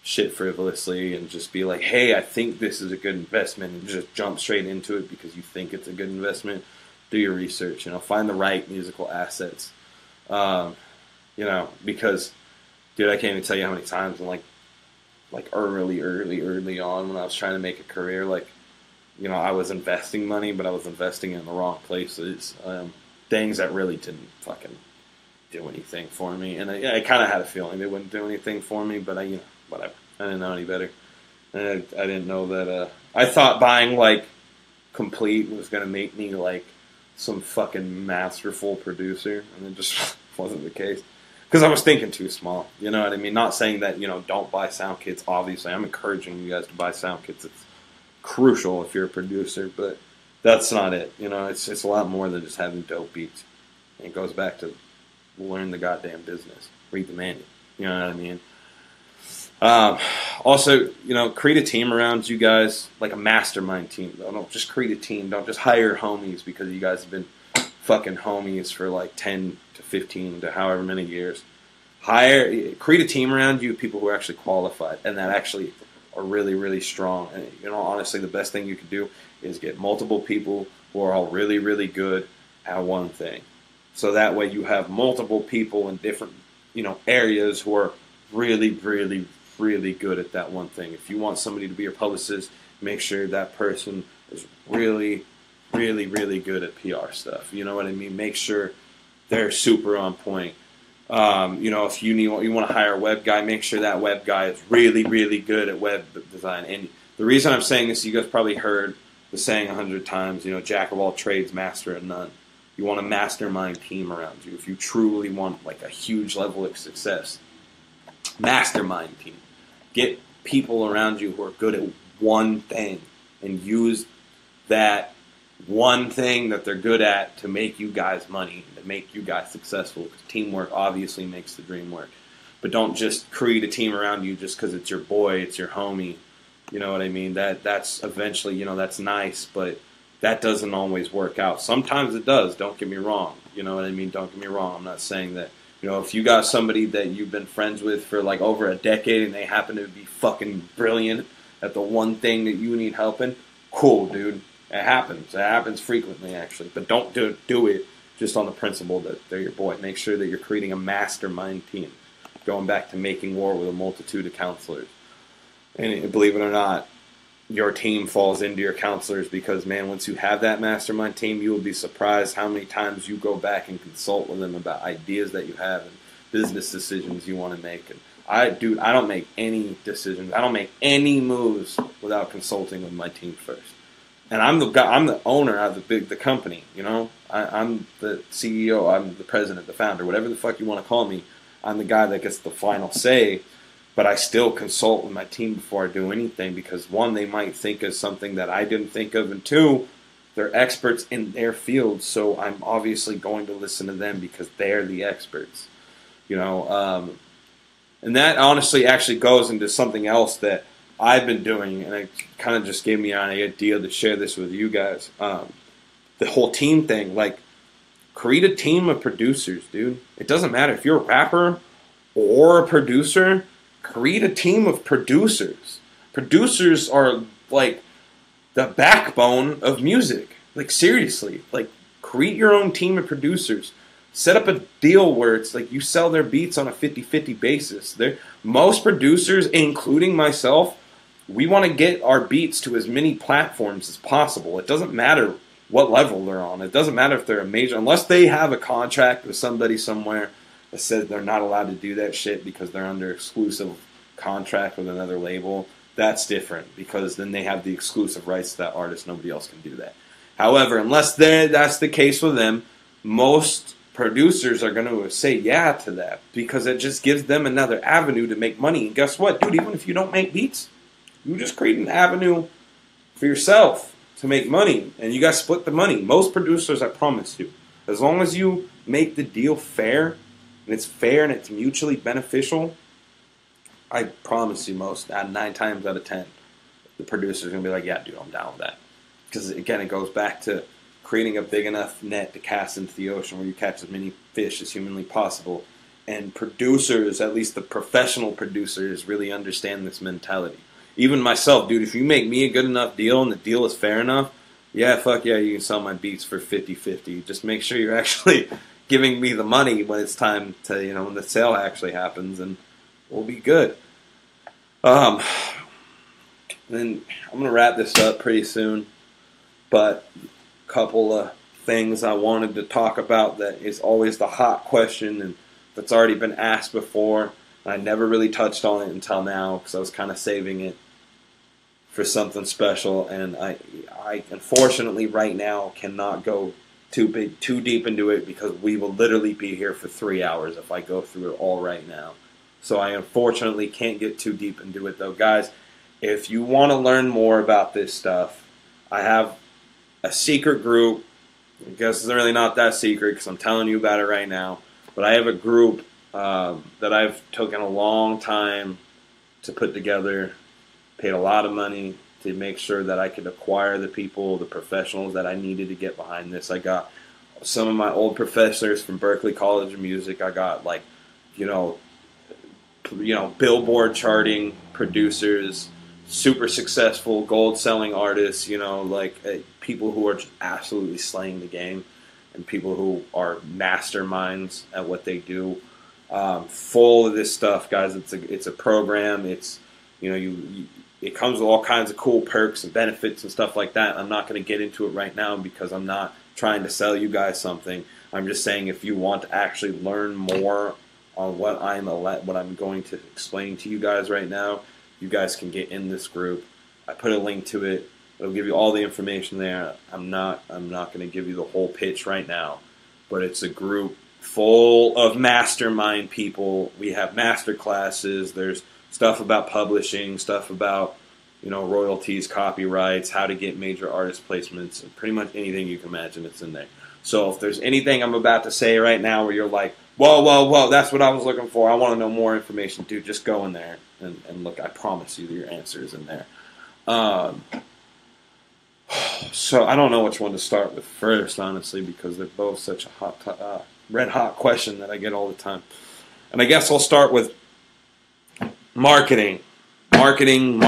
shit frivolously and just be like, hey, I think this is a good investment, and just jump straight into it because you think it's a good investment. Do your research, find the right musical assets. Because, dude, I can't even tell you how many times in like early on when I was trying to make a career, I was investing money, but I was investing in the wrong places. Things that really didn't fucking do anything for me. And I kind of had a feeling they wouldn't do anything for me, but whatever. I didn't know any better. And I didn't know that, I thought buying, Complete was going to make me, some fucking masterful producer, and it just wasn't the case. Because I was thinking too small, you know what I mean? Not saying that, don't buy sound kits, obviously. I'm encouraging you guys to buy sound kits. It's crucial if you're a producer, but that's not it. It's a lot more than just having dope beats. And it goes back to learn the goddamn business. Read the manual. You know what I mean? Also, create a team around you guys, like a mastermind team. Don't just create a team. Don't just hire homies because you guys have been fucking homies for 10 to 15 to however many years. Create a team around you, people who are actually qualified and that actually are really, really strong. And honestly, the best thing you could do is get multiple people who are all really, really good at one thing. So that way you have multiple people in different, areas who are really, really, really good at that one thing. If you want somebody to be your publicist, make sure that person is really, really, really good at PR stuff. You know what I mean? Make sure they're super on point. If you want to hire a web guy, make sure that web guy is really, really good at web design. And the reason I'm saying this, you guys probably heard the saying 100 times, jack of all trades, master of none. You want a mastermind team around you. If you truly want a huge level of success, mastermind team. Get people around you who are good at one thing and use that one thing that they're good at to make you guys money, to make you guys successful. Because teamwork obviously makes the dream work. But don't just create a team around you just because it's your boy, it's your homie. You know what I mean? That's eventually, that's nice, but that doesn't always work out. Sometimes it does, don't get me wrong. You know what I mean? Don't get me wrong. I'm not saying that. If you got somebody that you've been friends with for over a decade and they happen to be fucking brilliant at the one thing that you need help in, cool, dude. It happens. It happens frequently, actually. But don't do it just on the principle that they're your boy. Make sure that you're creating a mastermind team. Going back to making war with a multitude of counselors. And believe it or not, your team falls into your counselors because, man, once you have that mastermind team, you will be surprised how many times you go back and consult with them about ideas that you have and business decisions you want to make. And I don't make any decisions. I don't make any moves without consulting with my team first. And I'm the guy. I'm the owner of the company. I'm the CEO. I'm the president, the founder, whatever the fuck you want to call me. I'm the guy that gets the final say. But I still consult with my team before I do anything because, one, they might think of something that I didn't think of, and two, they're experts in their field, so I'm obviously going to listen to them because they're the experts. And that honestly actually goes into something else that I've been doing, and it kind of just gave me an idea to share this with you guys. The whole team thing, create a team of producers, dude. It doesn't matter if you're a rapper or a producer. Create a team of producers. Producers are the backbone of music. Seriously. Create your own team of producers. Set up a deal where it's you sell their beats on a 50-50 basis. Most producers, including myself, we want to get our beats to as many platforms as possible. It doesn't matter what level they're on. It doesn't matter if they're a major, unless they have a contract with somebody somewhere that says they're not allowed to do that shit because they're under exclusive contract with another label. That's different because then they have the exclusive rights to that artist. Nobody else can do that. However, unless that's the case with them, most producers are going to say yeah to that because it just gives them another avenue to make money. And guess what, dude? Even if you don't make beats, you just create an avenue for yourself to make money, and you guys split the money. Most producers, I promise you, as long as you make the deal fair, and it's fair and it's mutually beneficial, I promise you 9 times out of 10, the producer's going to be like, yeah, dude, I'm down with that. Because, again, it goes back to creating a big enough net to cast into the ocean where you catch as many fish as humanly possible. And producers, at least the professional producers, really understand this mentality. Even myself, dude, if you make me a good enough deal and the deal is fair enough, yeah, fuck yeah, you can sell my beats for 50-50. Just make sure you're actually giving me the money when it's time to, when the sale actually happens, and we'll be good. Then I'm going to wrap this up pretty soon, but a couple of things I wanted to talk about that is always the hot question, and that's already been asked before. I never really touched on it until now because I was kind of saving it for something special, and I unfortunately right now cannot go too deep into it because we will literally be here for 3 hours if I go through it all right now. So I unfortunately can't get too deep into it though. Guys, if you want to learn more about this stuff, I have a secret group. I guess it's really not that secret because I'm telling you about it right now. But I have a group that I've taken a long time to put together, paid a lot of money to make sure that I could acquire the people, the professionals that I needed to get behind this. I got some of my old professors from Berklee College of Music. I got Billboard charting producers, super successful gold selling artists, people who are just absolutely slaying the game, and people who are masterminds at what they do. Full of this stuff, guys. It's a program. It's it comes with all kinds of cool perks and benefits and stuff like that. I'm not going to get into it right now because I'm not trying to sell you guys something. I'm just saying if you want to actually learn more on what I'm going to explain to you guys right now, you guys can get in this group. I put a link to it. It'll give you all the information there. I'm not going to give you the whole pitch right now, but it's a group full of mastermind people. We have master classes. There's stuff about publishing, stuff about royalties, copyrights, how to get major artist placements, and pretty much anything you can imagine, it's in there. So if there's anything I'm about to say right now where you're like, whoa, that's what I was looking for, I want to know more information, dude, just go in there and look. I promise you that your answer is in there. So I don't know which one to start with first, honestly, because they're both such a hot, red-hot question that I get all the time. And I guess I'll start with marketing. Marketing.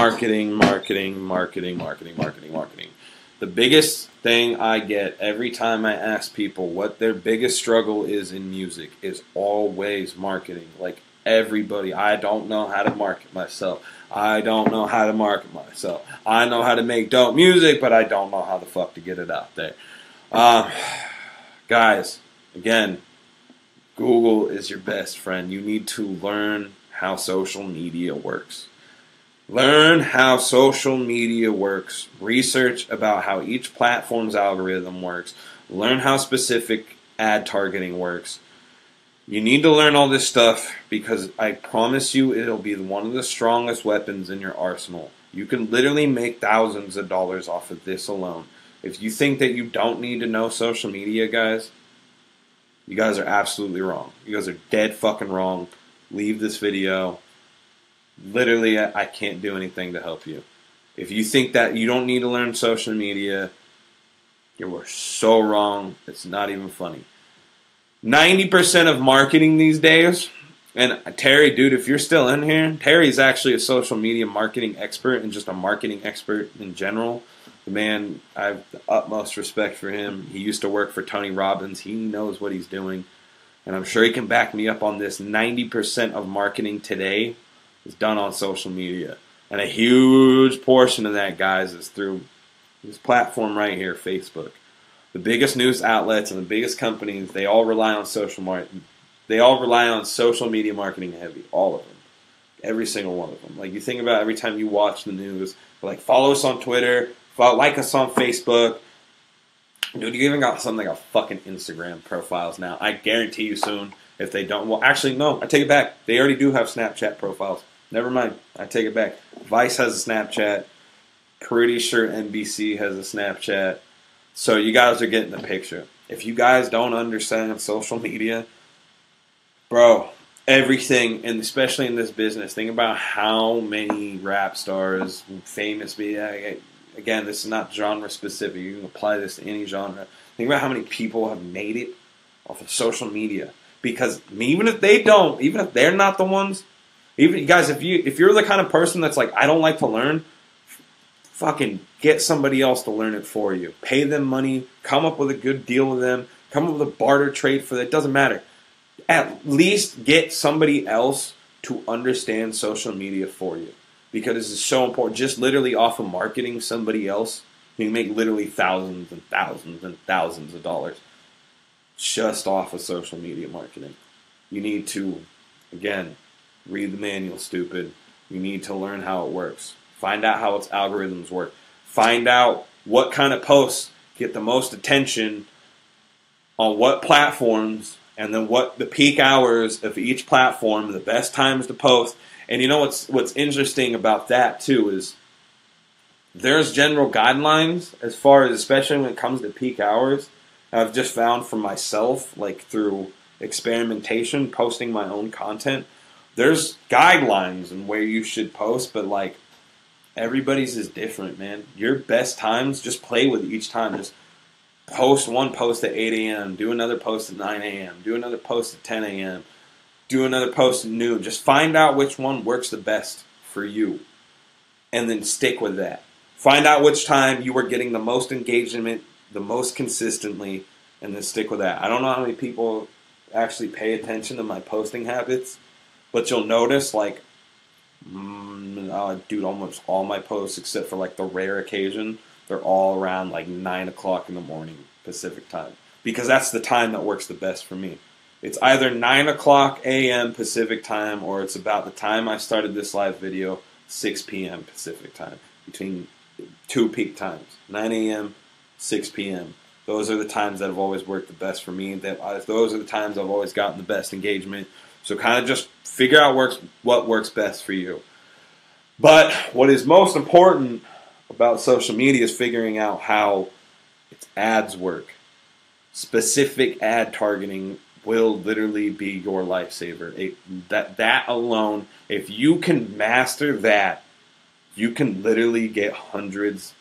The biggest thing I get every time I ask people what their biggest struggle is in music is always marketing. Like everybody, I don't know how to market myself. I don't know how to market myself. I know how to make dope music, but I don't know how the fuck to get it out there. Guys, again, Google is your best friend. You need to learn how social media works. Learn how social media works. Research about how each platform's algorithm works. Learn how specific ad targeting works. You need to learn all this stuff because I promise you it'll be one of the strongest weapons in your arsenal. You can literally make thousands of dollars off of this alone. If you think that you don't need to know social media, guys, you guys are absolutely wrong. You guys are dead fucking wrong. Leave this video. Literally, I can't do anything to help you. If you think that you don't need to learn social media, you are so wrong. It's not even funny. 90% of marketing these days, and Terry, dude, if you're still in here, Terry's actually a social media marketing expert and just a marketing expert in general. The man, I have the utmost respect for him. He used to work for Tony Robbins. He knows what he's doing. And I'm sure he can back me up on this. 90% of marketing today is done on social media. And a huge portion of that, guys, is through this platform right here, Facebook. The biggest news outlets and the biggest companies, they all rely on social media marketing heavy. All of them. Every single one of them. Like, you think about every time you watch the news, like, follow us on Twitter, like us on Facebook. Dude, you even got something like a fucking Instagram profiles now. I guarantee you soon, if they don't, well, actually, no, I take it back. They already do have Snapchat profiles. Never mind. I take it back. Vice has a Snapchat. Pretty sure NBC has a Snapchat. So you guys are getting the picture. If you guys don't understand social media, bro, everything, and especially in this business, think about how many rap stars, famous, again, this is not genre specific. You can apply this to any genre. Think about how many people have made it off of social media. Because even if they don't, even if they're not the ones, even guys, if you're the kind of person that's like, I don't like to learn, fucking get somebody else to learn it for you. Pay them money, come up with a good deal with them, come up with a barter trade for that. It doesn't matter. At least get somebody else to understand social media for you. Because this is so important. Just literally off of marketing somebody else, you can make literally thousands and thousands and thousands of dollars just off of social media marketing. You need to, again, read the manual, stupid. You need to learn how it works. Find out how its algorithms work. Find out what kind of posts get the most attention on what platforms, and then what the peak hours of each platform, the best times to post. And you know what's interesting about that too is there's general guidelines as far as, especially when it comes to peak hours. I've just found for myself, like through experimentation, posting my own content, there's guidelines on where you should post, but like everybody's is different, man. Your best times, just play with each time. Just post one post at 8 a.m., do another post at 9 a.m., do another post at 10 a.m., do another post at noon. Just find out which one works the best for you, and then stick with that. Find out which time you are getting the most engagement, the most consistently, and then stick with that. I don't know how many people actually pay attention to my posting habits, but you'll notice, like, dude, almost all my posts, except for like the rare occasion, they're all around like 9 o'clock in the morning Pacific time, because that's the time that works the best for me. It's either 9 o'clock a.m. Pacific time, or it's about the time I started this live video, 6 p.m. Pacific time, between two peak times, 9 a.m., 6 p.m. Those are the times that have always worked the best for me. Those are the times I've always gotten the best engagement. So kind of just figure out what works best for you. But what is most important about social media is figuring out how its ads work. Specific ad targeting will literally be your lifesaver. That alone, if you can master that, you can literally get hundreds,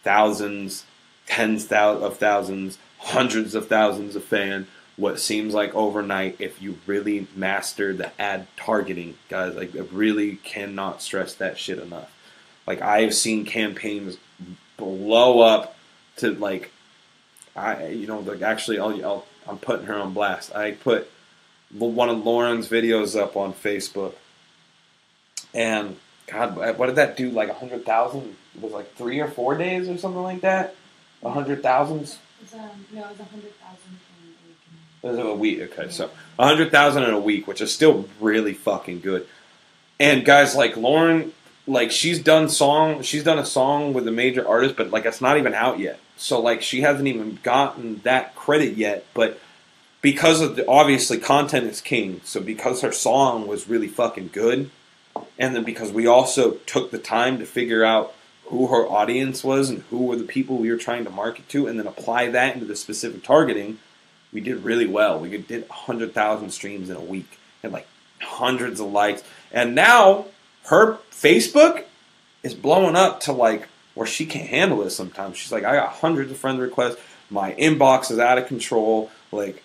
thousands, tens of thousands, hundreds of thousands of fans, what seems like overnight, if you really master the ad targeting. Guys, like, I really cannot stress that shit enough. Like, I've seen campaigns blow up to, like, actually, I'm putting her on blast. I put one of Lauren's videos up on Facebook, and God, what did that do? Like 100,000? It was like 3 or 4 days or something like that. 100,000. No, it was 100,000 in a week. It was a week. Okay, yeah. So 100,000 in a week, which is still really fucking good. And guys, like Lauren, like she's done a song with a major artist, but like it's not even out yet. So like she hasn't even gotten that credit yet. But because of obviously content is king. So because her song was really fucking good, and then because we also took the time to figure out who her audience was and who were the people we were trying to market to, and then apply that into the specific targeting, we did really well. We did 100,000 streams in a week and like hundreds of likes. And now her Facebook is blowing up to like where she can't handle it sometimes. She's like, I got hundreds of friend requests. My inbox is out of control. Like,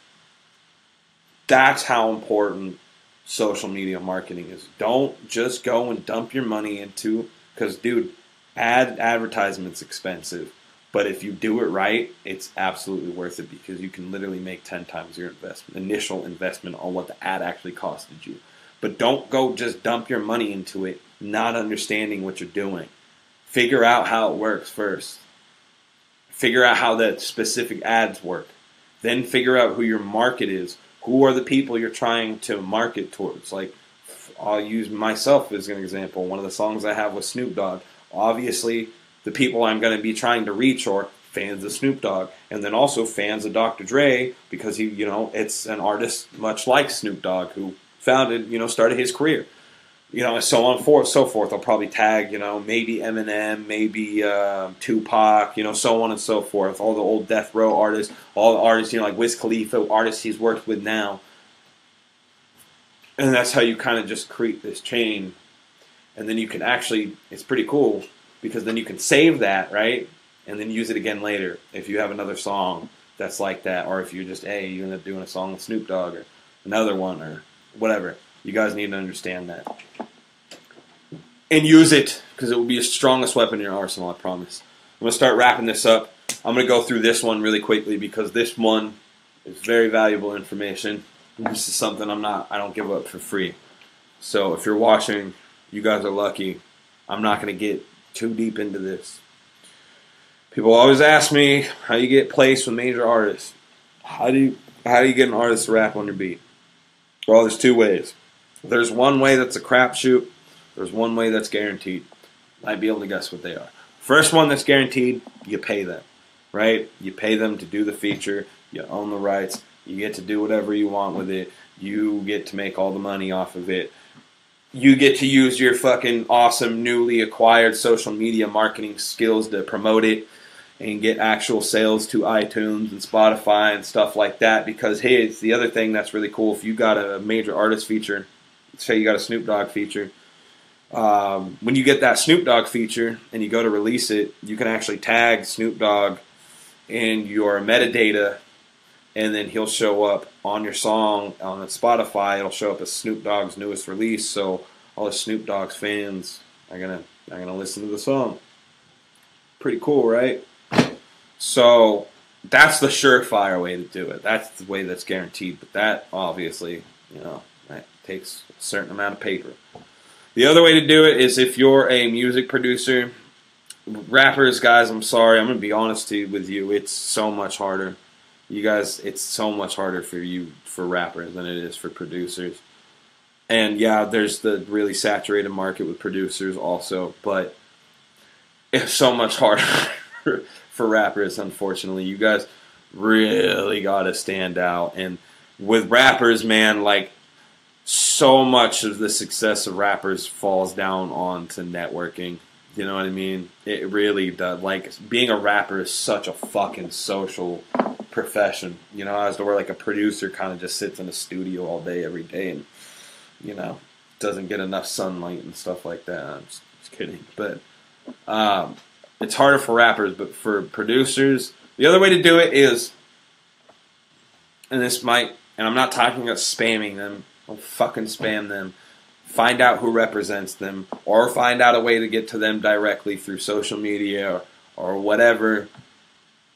that's how important social media marketing is. Don't just go and dump your money into, because dude, advertisement's expensive, but if you do it right, it's absolutely worth it, because you can literally make 10 times your initial investment on what the ad actually costed you. But don't go just dump your money into it, not understanding what you're doing. Figure out how it works first. Figure out how the specific ads work. Then figure out who your market is. Who are the people you're trying to market towards? Like, I'll use myself as an example. One of the songs I have with Snoop Dogg, obviously the people I'm going to be trying to reach are fans of Snoop Dogg, and then also fans of Dr. Dre, because he, it's an artist much like Snoop Dogg who started his career, so on and so forth. I'll probably tag, maybe Eminem, maybe Tupac, so on and so forth. All the old Death Row artists, all the artists, like Wiz Khalifa, artists he's worked with now. And that's how you kind of just create this chain. And then you can actually, it's pretty cool, because then you can save that, right? And then use it again later if you have another song that's like that, or if you're just, hey, you end up doing a song with Snoop Dogg or another one or whatever. You guys need to understand that. And use it, because it will be your strongest weapon in your arsenal, I promise. I'm going to start wrapping this up. I'm going to go through this one really quickly because this one is very valuable information. This is something I don't give up for free. So if you're watching, you guys are lucky. I'm not going to get too deep into this. People always ask me how you get placed with major artists. How do you get an artist to rap on your beat? Well, there's two ways. There's one way that's a crapshoot. There's one way that's guaranteed. Might be able to guess what they are. First one that's guaranteed, you pay them, right? You pay them to do the feature. You own the rights. You get to do whatever you want with it. You get to make all the money off of it. You get to use your fucking awesome newly acquired social media marketing skills to promote it and get actual sales to iTunes and Spotify and stuff like that. Because, hey, it's the other thing that's really cool. If you got a major artist feature, say you got a Snoop Dogg feature, when you get that Snoop Dogg feature and you go to release it, you can actually tag Snoop Dogg in your metadata, and then he'll show up on your song on Spotify. It'll show up as Snoop Dogg's newest release, so all the Snoop Dogg's fans are gonna listen to the song. Pretty cool, right? So that's the surefire way to do it. That's the way that's guaranteed. But that obviously, that takes a certain amount of paper. The other way to do it is if you're a music producer. Rappers, guys, I'm sorry, I'm gonna be honest with you. It's so much harder. You guys, it's so much harder for rappers than it is for producers. And yeah, there's the really saturated market with producers also, but it's so much harder for rappers, unfortunately. You guys really gotta stand out. And with rappers, man, like, so much of the success of rappers falls down onto networking. You know what I mean? It really does. Like, being a rapper is such a fucking social profession. As to where, like, a producer kind of just sits in a studio all day, every day, and, doesn't get enough sunlight and stuff like that. I'm just kidding. But it's harder for rappers, but for producers, the other way to do it is, and I'm not talking about spamming them. Don't fucking spam them. Find out who represents them, or find out a way to get to them directly through social media or whatever.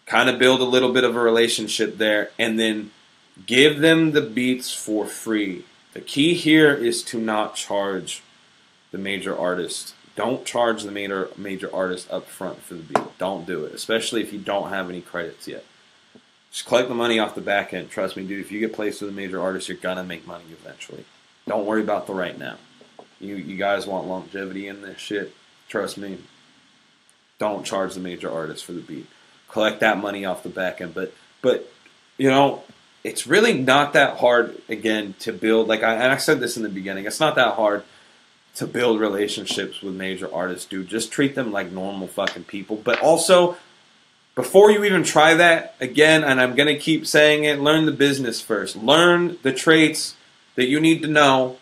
Kind of build a little bit of a relationship there, and then give them the beats for free. The key here is to not charge the major artist. Don't charge the major artist up front for the beat. Don't do it, especially if you don't have any credits yet. Just collect the money off the back end. Trust me, dude, if you get placed with a major artist, you're going to make money eventually. Don't worry about the right now. You guys want longevity in this shit. Trust me. Don't charge the major artist for the beat. Collect that money off the back end. But it's really not that hard, again, to build. And I said this in the beginning. It's not that hard to build relationships with major artists, dude. Just treat them like normal fucking people. But also, before you even try that, again, and I'm going to keep saying it, learn the business first. Learn the traits that you need to know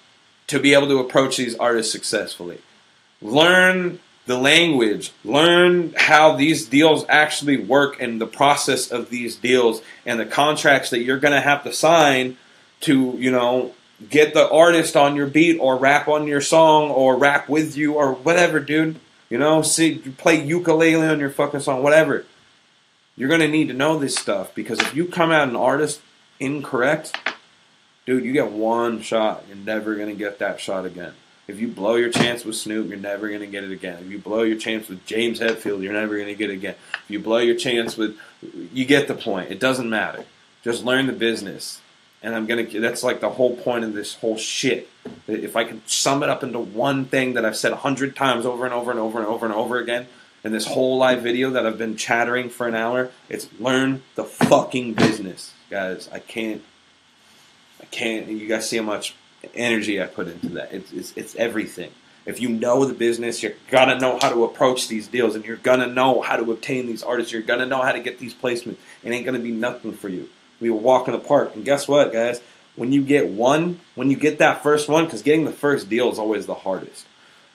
to be able to approach these artists successfully. Learn the language. Learn how these deals actually work and the process of these deals and the contracts that you're going to have to sign to, get the artist on your beat or rap on your song or rap with you or whatever, dude. Play ukulele on your fucking song, whatever. You're going to need to know this stuff, because if you come at an artist incorrect, dude, you get one shot. You're never going to get that shot again. If you blow your chance with Snoop, you're never going to get it again. If you blow your chance with James Hetfield, you're never going to get it again. If you blow your chance with... You get the point. It doesn't matter. Just learn the business. And that's like the whole point of this whole shit. If I can sum it up into one thing that I've said 100 times over and over and over and over and over again in this whole live video that I've been chattering for an hour, it's learn the fucking business. Guys, I can't... You guys see how much energy I put into that. It's everything. If you know the business, you're going to know how to approach these deals, and you're going to know how to obtain these artists. You're going to know how to get these placements. It ain't going to be nothing for you. We will walk in the park. And guess what, guys? When you get that first one, because getting the first deal is always the hardest.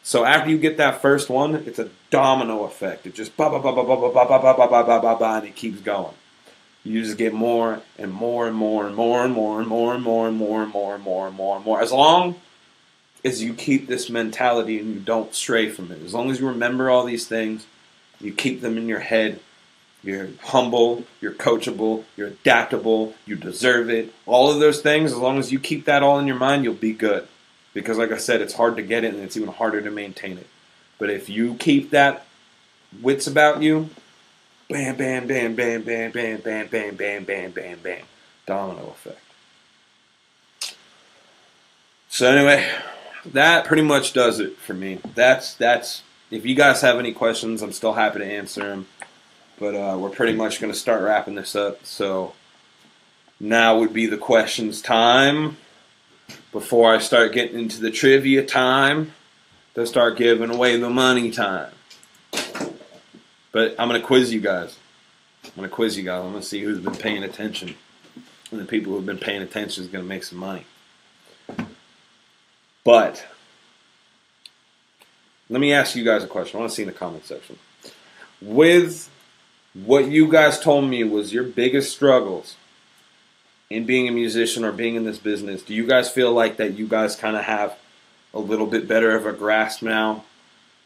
So after you get that first one, it's a domino effect. It just ba ba ba ba ba ba ba ba ba ba ba ba ba ba, and it keeps going. You just get more and more and more and more and more and more and more and more and more and more and more and more. As long as you keep this mentality and you don't stray from it, as long as you remember all these things, you keep them in your head. You're humble, you're coachable, you're adaptable, you deserve it. All of those things, as long as you keep that all in your mind, you'll be good. Because like I said, it's hard to get it and it's even harder to maintain it. But if you keep that wits about you, bam, bam, bam, bam, bam, bam, bam, bam, bam, bam, bam, bam. Domino effect. So anyway, that pretty much does it for me. That's if you guys have any questions, I'm still happy to answer them. But we're pretty much going to start wrapping this up. So now would be the questions time. Before I start getting into the trivia time, to start giving away the money time. But I'm going to quiz you guys. I'm going to see who's been paying attention. And the people who've been paying attention is going to make some money. But let me ask you guys a question. I want to see in the comment section. With what you guys told me was your biggest struggles in being a musician or being in this business, do you guys feel like that you guys kind of have a little bit better of a grasp now?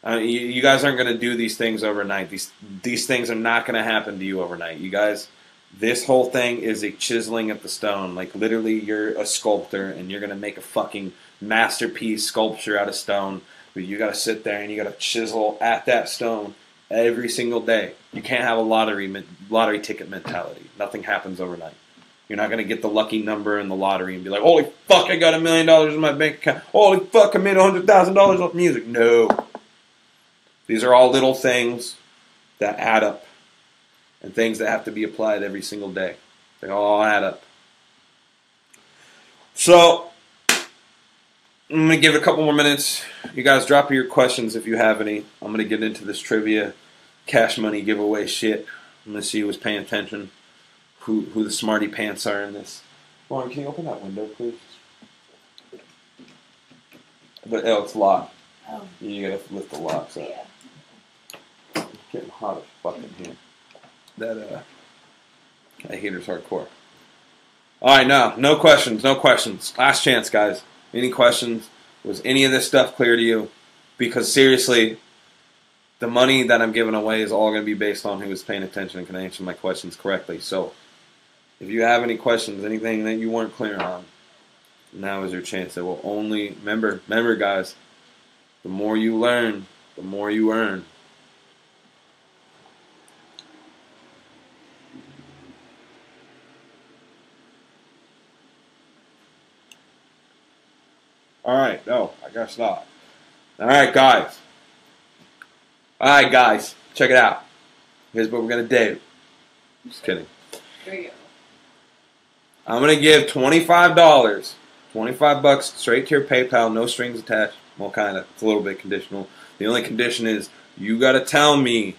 You guys aren't going to do these things overnight. These things are not going to happen to you overnight. You guys, this whole thing is a chiseling at the stone. Like literally you're a sculptor and you're going to make a fucking masterpiece sculpture out of stone. But you got to sit there and you got to chisel at that stone every single day. You can't have a lottery ticket mentality. Nothing happens overnight. You're not going to get the lucky number in the lottery and be like, holy fuck, I got $1 million in my bank account. Holy fuck, I made $100,000 off music. No. These are all little things that add up and things that have to be applied every single day. They all add up. So, I'm going to give it a couple more minutes. You guys drop your questions if you have any. I'm going to get into this trivia, cash money giveaway shit. I'm going to see who's paying attention. Who the smarty pants are in this. Lauren, can you open that window, please? It's locked. Oh. You gotta lift the locks up. Yeah. It's getting hot as fuck in here. That heater's hardcore. Alright, no questions. Last chance, guys. Any questions? Was any of this stuff clear to you? Because seriously, the money that I'm giving away is all going to be based on who is paying attention and can answer my questions correctly. So, if you have any questions, anything that you weren't clear on, now is your chance. It will only, remember guys, the more you learn, the more you earn. Alright, no, I guess not. Alright, guys, check it out. Here's what we're going to do. Just kidding. There you go. I'm going to give $25, $25 straight to your PayPal, no strings attached. Well, kind of. It's a little bit conditional. The only condition is you got to tell me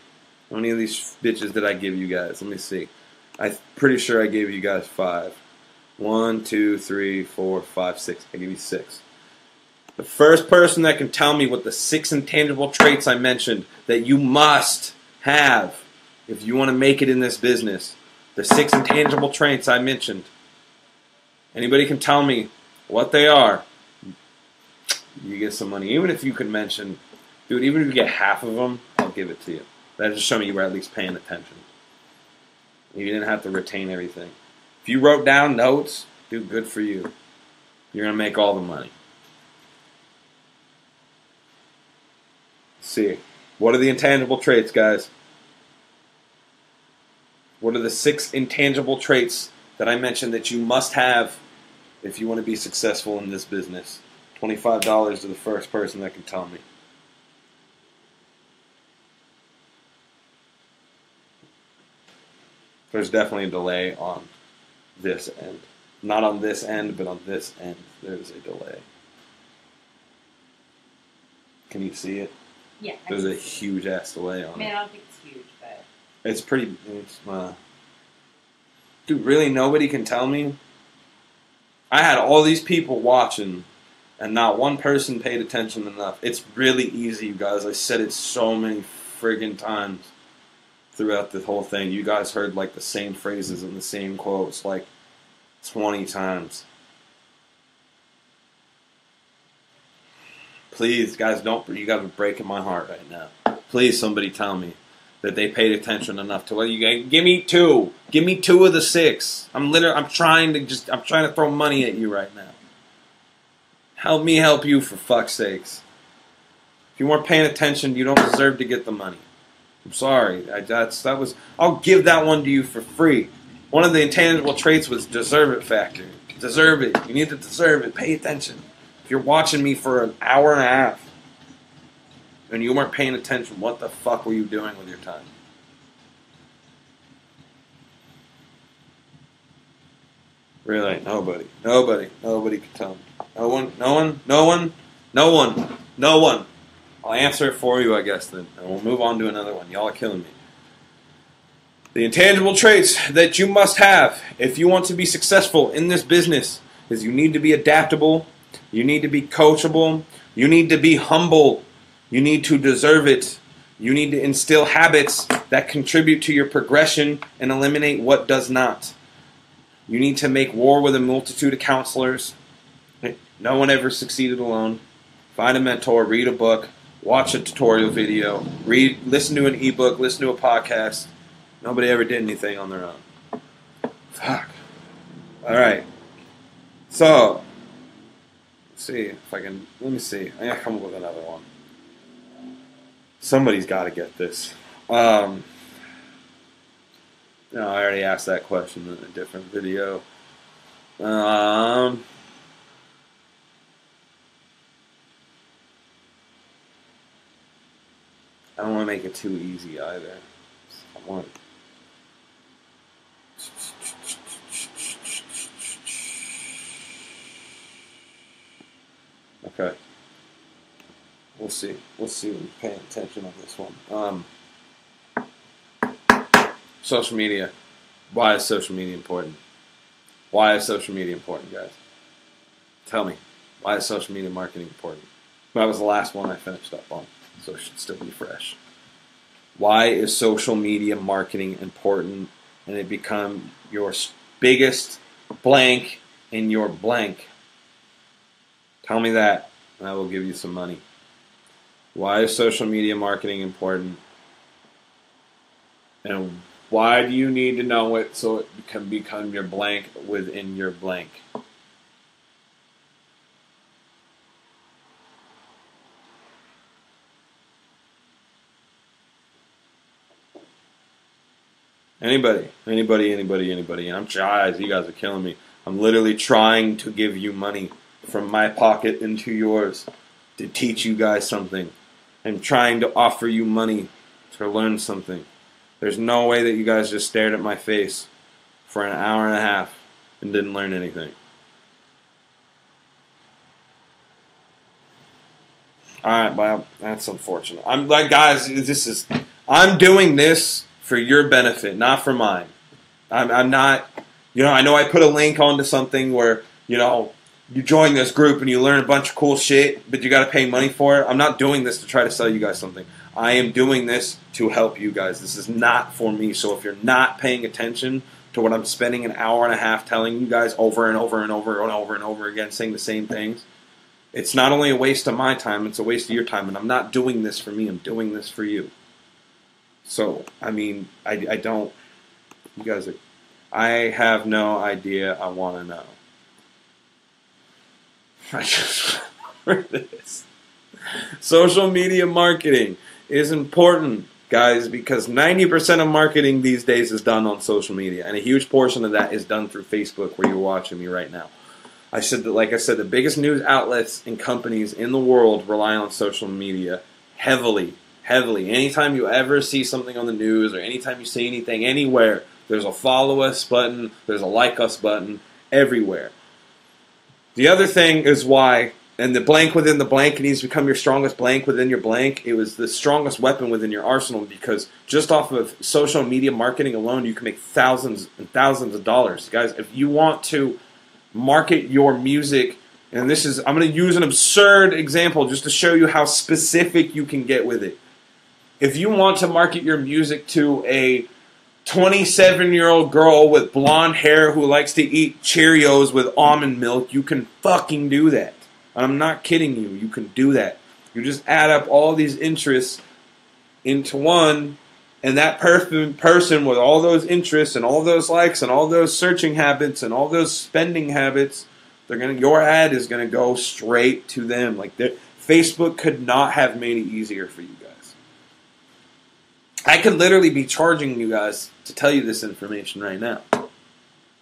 how many of these bitches did I give you guys. Let me see. I'm pretty sure I gave you guys 5. 1, 2, 3, 4, 5, 6. I gave you 6. The first person that can tell me what the 6 intangible traits I mentioned that you must have if you want to make it in this business, the 6 intangible traits I mentioned, anybody can tell me what they are, you get some money. Even if you could mention, dude, even if you get half of them, I'll give it to you. That just show me you were at least paying attention. You didn't have to retain everything. If you wrote down notes, dude, good for you. You're going to make all the money. Let's see. What are the intangible traits, guys? What are the 6 intangible traits that I mentioned that you must have if you want to be successful in this business? $25 to the first person that can tell me. There's definitely a delay on this end. Not on this end, but on this end, there's a delay. Can you see it? Yeah. There's a huge ass delay on it. I mean, I don't think it's huge, but... It's pretty... Dude, really nobody can tell me? I had all these people watching And not one person paid attention enough. It's really easy, you guys. I said it so many friggin' times throughout the whole thing. You guys heard like the same phrases and the same quotes like 20 times. Please, guys, don't. You guys are breaking my heart right now. Please, somebody tell me that they paid attention enough to what you guys. Give me 2. Give me 2 of the 6. I'm trying to throw money at you right now. Help me help you, for fuck's sakes. If you weren't paying attention, you don't deserve to get the money. I'm sorry. I'll give that one to you for free. One of the intangible traits was deserve it factor. Deserve it. You need to deserve it. Pay attention. If you're watching me for an hour and a half and you weren't paying attention, what the fuck were you doing with your time? Really, nobody can tell me. No one. I'll answer it for you, I guess, then. And we'll move on to another one. Y'all are killing me. The intangible traits that you must have if you want to be successful in this business is you need to be adaptable, you need to be coachable, you need to be humble, you need to deserve it, you need to instill habits that contribute to your progression and eliminate what does not. You need to make war with a multitude of counselors. No one ever succeeded alone. Find a mentor, read a book, watch a tutorial video, listen to an ebook, listen to a podcast. Nobody ever did anything on their own. Fuck. Alright. So, let's see if I can, let me see. I gotta come up with another one. Somebody's gotta get this. No, I already asked that question in a different video. I don't want to make it too easy either. I want. Okay. We'll see. We'll see when you're paying attention on this one. Social media. Why is social media important? Why is social media important, guys? Tell me. Why is social media marketing important? That was the last one I finished up on, so it should still be fresh. Why is social media marketing important and it become your biggest blank in your blank? Tell me that, and I will give you some money. Why is social media marketing important? And why do you need to know it so it can become your blank within your blank? Anybody. I'm guys, you guys are killing me. I'm literally trying to give you money from my pocket into yours to teach you guys something. I'm trying to offer you money to learn something. There's no way that you guys just stared at my face for an hour and a half and didn't learn anything. Alright, well, that's unfortunate. I'm like, guys, I'm doing this for your benefit, not for mine. I'm not, I know I put a link onto something where, you join this group and you learn a bunch of cool shit, but you got to pay money for it. I'm not doing this to try to sell you guys something. I am doing this to help you guys. This is not for me. So if you're not paying attention to what I'm spending an hour and a half telling you guys over and over and over and over and over again, saying the same things, it's not only a waste of my time, it's a waste of your time. And I'm not doing this for me. I'm doing this for you. So, I mean, I don't, you guys are, I have no idea. I want to know. I just remember this. Social media marketing is important, guys, because 90% of marketing these days is done on social media, and a huge portion of that is done through Facebook, where you're watching me right now. I said that, like I said, the biggest news outlets and companies in the world rely on social media heavily. Anytime you ever see something on the news, or anytime you see anything anywhere, there's a follow us button, there's a like us button, everywhere. The other thing is why, and the blank within the blank needs to become your strongest blank within your blank. It was the strongest weapon within your arsenal, because just off of social media marketing alone, you can make thousands and thousands of dollars. Guys, if you want to market your music And this is, I'm going to use an absurd example just to show you how specific you can get with it. If you want to market your music to a 27-year-old girl with blonde hair who likes to eat Cheerios with almond milk, you can fucking do that. I'm not kidding you. You can do that. You just add up all these interests into one, and that person with all those interests and all those likes and all those searching habits and all those spending habits, your ad is gonna go straight to them. Like Facebook could not have made it easier for you guys. I could literally be charging you guys to tell you this information right now.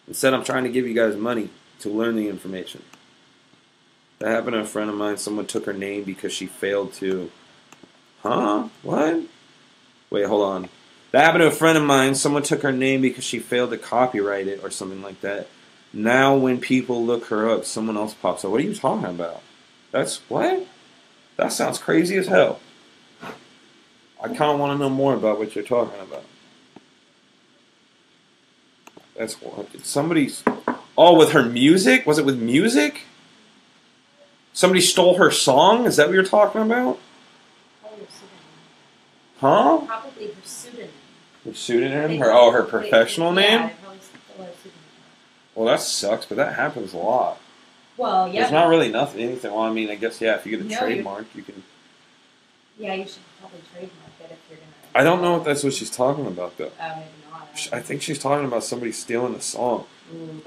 Instead, I'm trying to give you guys money to learn the information. That happened to a friend of mine. Someone took her name because she failed to... Huh? What? Wait, hold on. That happened to a friend of mine. Someone took her name because she failed to copyright it or something like that. Now when people look her up, someone else pops up. What are you talking about? That's... What? That sounds crazy as hell. I kind of want to know more about what you're talking about. That's what... Somebody's... Oh, with her music? Was it with music? Somebody stole her song? Is that what you're talking about? Huh? Probably her pseudonym. Her pseudonym? Her professional name? Yeah, they probably stole her pseudonym. Well, that sucks, but that happens a lot. Well, yeah. There's not really anything. Well, I mean, I guess, yeah, if you get a trademark, you can... Yeah, you should probably trademark it if you're going to... I don't know if that's what she's talking about, though. Oh, maybe not. I think she's talking about somebody stealing a song. Ooh,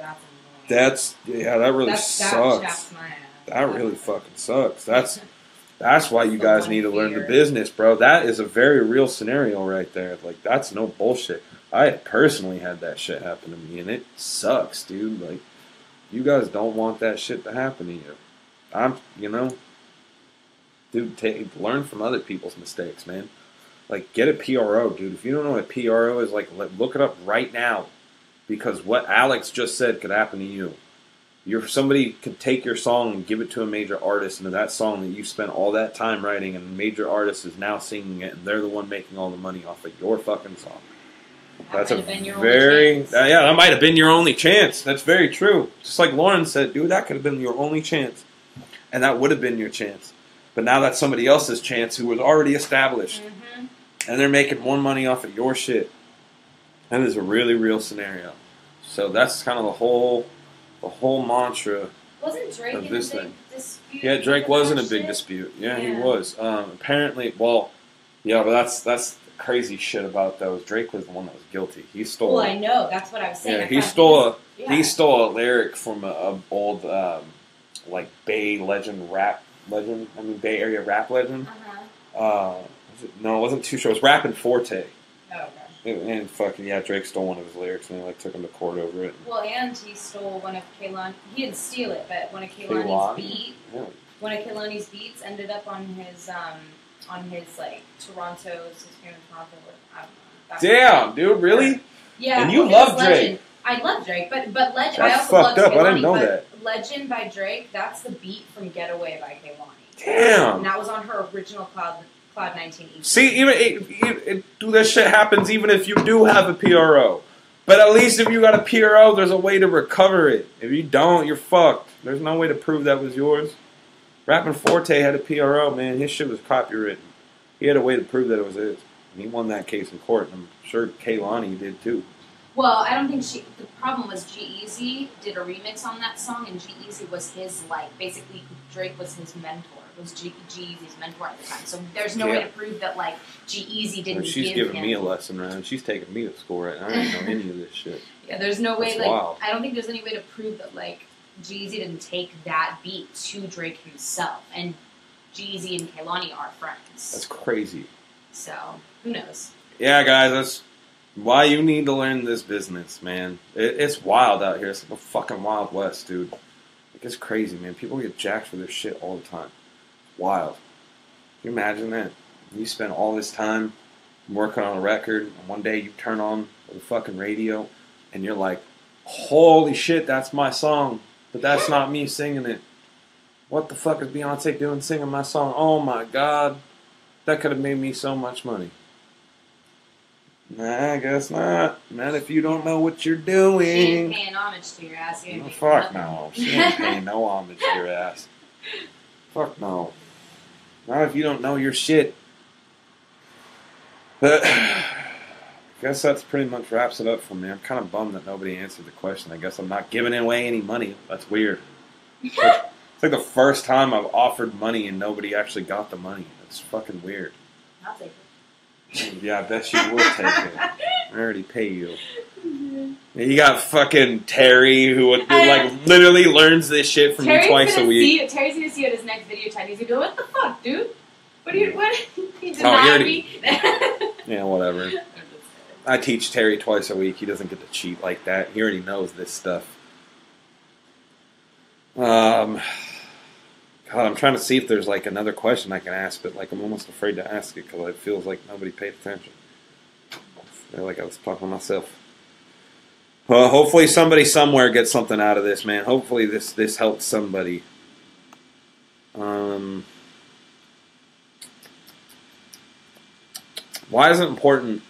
that's annoying. That really sucks. That chaps my ass. That really fucking sucks. That's why you guys need to learn the business, bro. That is a very real scenario right there. Like, that's no bullshit. I personally had that shit happen to me, and it sucks, dude. Like, you guys don't want that shit to happen to you. Dude, learn from other people's mistakes, man. Like, get a PRO, dude. If you don't know what a PRO is, like, look it up right now. Because what Alex just said could happen to you. Somebody could take your song and give it to a major artist, and that song that you spent all that time writing, and a major artist is now singing it, and they're the one making all the money off of your fucking song. That's a very... Yeah, that might have been your only chance. That's very true. Just like Lauren said, dude, that could have been your only chance. And that would have been your chance. But now that's somebody else's chance who was already established. Mm-hmm. And they're making more money off of your shit. That is a really real scenario. So that's kind of the whole mantra. Wasn't Drake in a big dispute? Yeah, Drake was in a big dispute. Yeah, he was. Apparently, well, yeah, but that's crazy shit about those. Drake was the one that was guilty. He stole. Well, I know. That's what I was saying. Yeah, he stole a lyric from a old like Bay Area rap legend. No, it wasn't Too Short. It was Rappin' Forte. Oh, okay. And fucking, yeah, Drake stole one of his lyrics and they, like, took him to court over it. Well, and he stole one of Kehlani. He didn't steal it, but one of Kehlani's beats ended up on his like, Toronto's, his parents' Toronto, I don't know. Damn, dude, really? Yeah. And you love Drake. I love Drake, but Legend, that's I also love fucked up. Kehlani, I didn't know that. Legend by Drake, that's the beat from Getaway by Kehlani. Damn. And that was on her original Cloud 19 EP. See, even that shit happens even if you do have a PRO. But at least if you got a PRO, there's a way to recover it. If you don't, you're fucked. There's no way to prove that was yours. Rappin' Forte had a PRO, man. His shit was copywritten. He had a way to prove that it was his. And he won that case in court. And I'm sure Kehlani did too. Well, I don't think the problem was G-Eazy did a remix on that song, and G-Eazy was his, like, basically Drake was his mentor. Was G-Eazy's mentor at the time. So there's no way to prove that, like, G-Eazy didn't give him. She's giving me a lesson, right? She's taking me to school right now. I don't know any of this shit. Yeah, there's no way, That's like, wild. I don't think there's any way to prove that, like, G-Eazy didn't take that beat to Drake himself. And G-Eazy and Kehlani are friends. That's crazy. So, who knows? Yeah, guys, that's why you need to learn this business, man. It's wild out here. It's like a fucking Wild West, dude. Like, it's crazy, man. People get jacked for their shit all the time. Wild. Can you imagine that? You spend all this time working on a record, and one day you turn on the fucking radio, and you're like, holy shit, that's my song, but that's not me singing it. What the fuck is Beyonce doing singing my song? Oh my god. That could have made me so much money. Nah, I guess not. Not if you don't know what you're She doing. ain't paying homage to your ass. No, fuck no. She ain't paying no homage to your ass. Fuck no. Not if you don't know your shit. But I guess that's pretty much wraps it up for me. I'm kind of bummed that nobody answered the question. I guess I'm not giving away any money. That's weird. It's like the first time I've offered money and nobody actually got the money. That's fucking weird. I'll take it. Yeah, I bet you will take it. I already pay you. You got fucking Terry, who like literally learns this shit from me twice a week. Terry's gonna see it his next video chat. He's gonna go, "What the fuck, dude? What are you? What? You denied me?" Yeah, whatever. I teach Terry twice a week. He doesn't get to cheat like that. He already knows this stuff. God, I'm trying to see if there's like another question I can ask, but like I'm almost afraid to ask it because it feels like nobody paid attention. I feel like I was talking to myself. Well, hopefully somebody somewhere gets something out of this, man. Hopefully this helps somebody. Why is it important?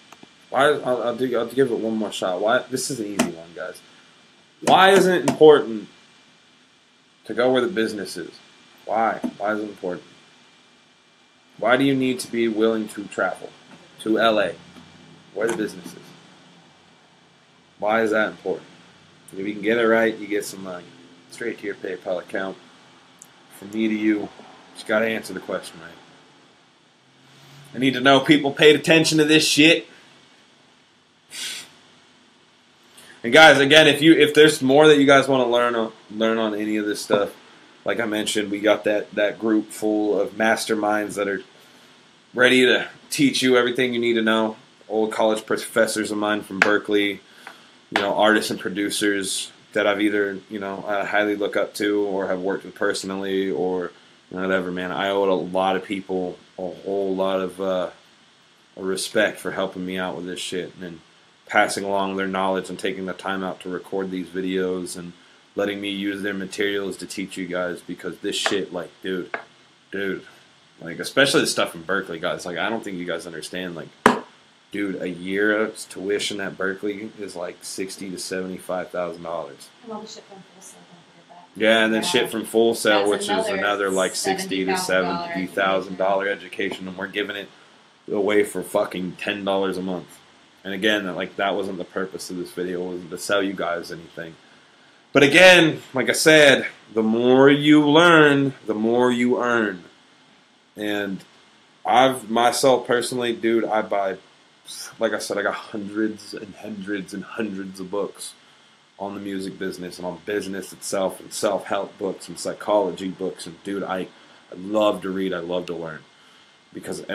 I'll give it one more shot. Why? This is an easy one, guys. Why is it important to go where the business is? Why? Why is it important? Why do you need to be willing to travel to LA, where the business is? Why is that important? If you can get it right, you get some money straight to your PayPal account. From me to you, just got to answer the question right. I need to know people paid attention to this shit. And guys, again, if there's more that you guys want to learn on any of this stuff, like I mentioned, we got that group full of masterminds that are ready to teach you everything you need to know. Old college professors of mine from Berkeley, artists and producers that I've either, I highly look up to or have worked with personally or whatever, man. I owe a lot of people a whole lot of respect for helping me out with this shit and passing along their knowledge and taking the time out to record these videos and letting me use their materials to teach you guys, because this shit, like, dude, like, especially the stuff from Berkeley, guys, like, I don't think you guys understand, like, dude, a year of tuition at Berkeley is like $60,000 to $75,000. And all the shit from Full Sail, don't forget that. Yeah, and then shit from Full Sail, which That's is another like $60,000 to $70,000 education, and we're giving it away for fucking $10 a month. And again, like, that wasn't the purpose of this video. It wasn't to sell you guys anything. But again, like I said, the more you learn, the more you earn. And myself personally, dude, I buy, like I said, I got hundreds and hundreds and hundreds of books on the music business and on business itself and self-help books and psychology books. And dude, I love to read. I love to learn.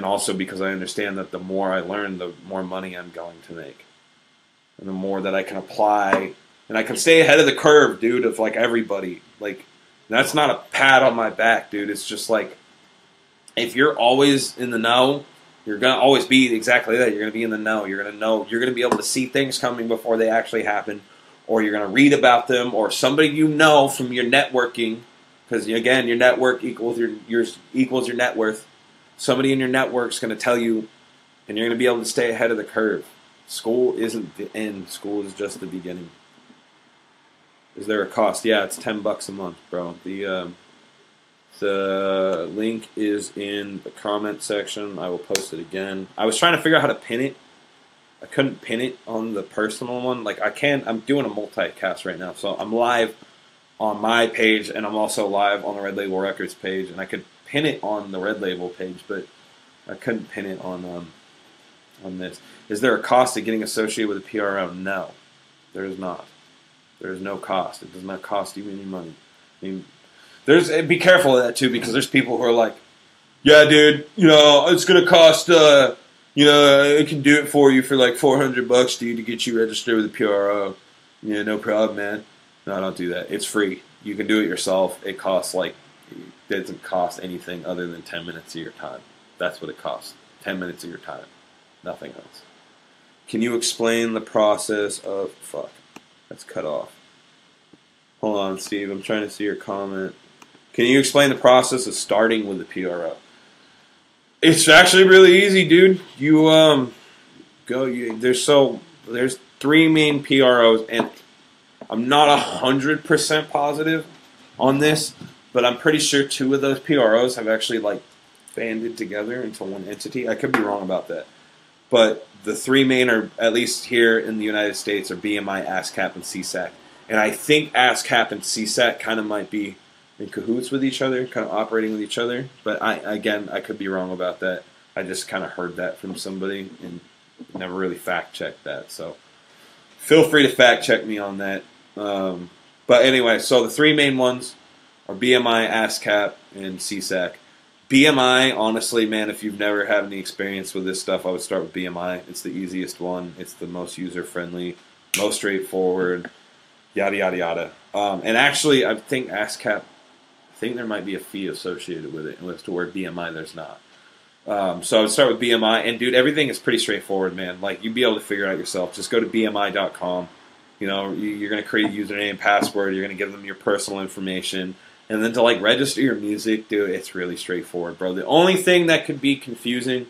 Also because I understand that the more I learn, the more money I'm going to make. And the more that I can apply, and I can stay ahead of the curve, dude, of like everybody. Like, that's not a pat on my back, dude. It's just like, if you're always in the know, you're going to always be exactly that. You're going to be in the know. You're going to know. You're going to be able to see things coming before they actually happen. Or you're going to read about them. Or somebody you know from your networking. Because, again, your network equals your net worth. Somebody in your network is going to tell you, and you're going to be able to stay ahead of the curve. School isn't the end. School is just the beginning. Is there a cost? Yeah, it's $10 a month, bro. The link is in the comment section. I will post it again. I was trying to figure out how to pin it. I couldn't pin it on the personal one. Like, I can. I'm doing a multicast right now, so I'm live on my page, and I'm also live on the Red Label Records page, and I could pin it on the Red Label page, but I couldn't pin it on this. Is there a cost to getting associated with a PRO? No, there is not. There is no cost. It does not cost you any money. I mean, be careful of that too, because there's people who are like, yeah, dude, it's gonna cost, it can do it for you for like $400, dude, to get you registered with a PRO. Yeah, no problem, man. No, don't do that. It's free. You can do it yourself. It doesn't cost anything other than 10 minutes of your time. That's what it costs. 10 minutes of your time. Nothing else. Can you explain the process of... Fuck. That's cut off. Hold on, Steve. I'm trying to see your comment. Can you explain the process of starting with the PRO? It's actually really easy, dude. You There's three main PROs, and I'm not 100% positive on this, but I'm pretty sure two of those PROs have actually like banded together into one entity. I could be wrong about that, but the three main are, at least here in the United States, are BMI, ASCAP, and CSAC. And I think ASCAP and CSAC kind of might be in cahoots with each other, kind of operating with each other. But I could be wrong about that. I just kind of heard that from somebody and never really fact checked that. So feel free to fact check me on that. But anyway, so the three main ones are BMI, ASCAP, and CSAC. BMI, honestly, man, if you've never had any experience with this stuff, I would start with BMI. It's the easiest one. It's the most user-friendly, most straightforward, yada, yada, yada. And actually, I think ASCAP, I think there might be a fee associated with it, and with to where BMI, there's not. So I would start with BMI. And, dude, everything is pretty straightforward, man. Like, you'd be able to figure it out yourself. Just go to BMI.com. You know, you're going to create a username and password. You're going to give them your personal information. And then to, like, register your music, dude, it's really straightforward, bro. The only thing that could be confusing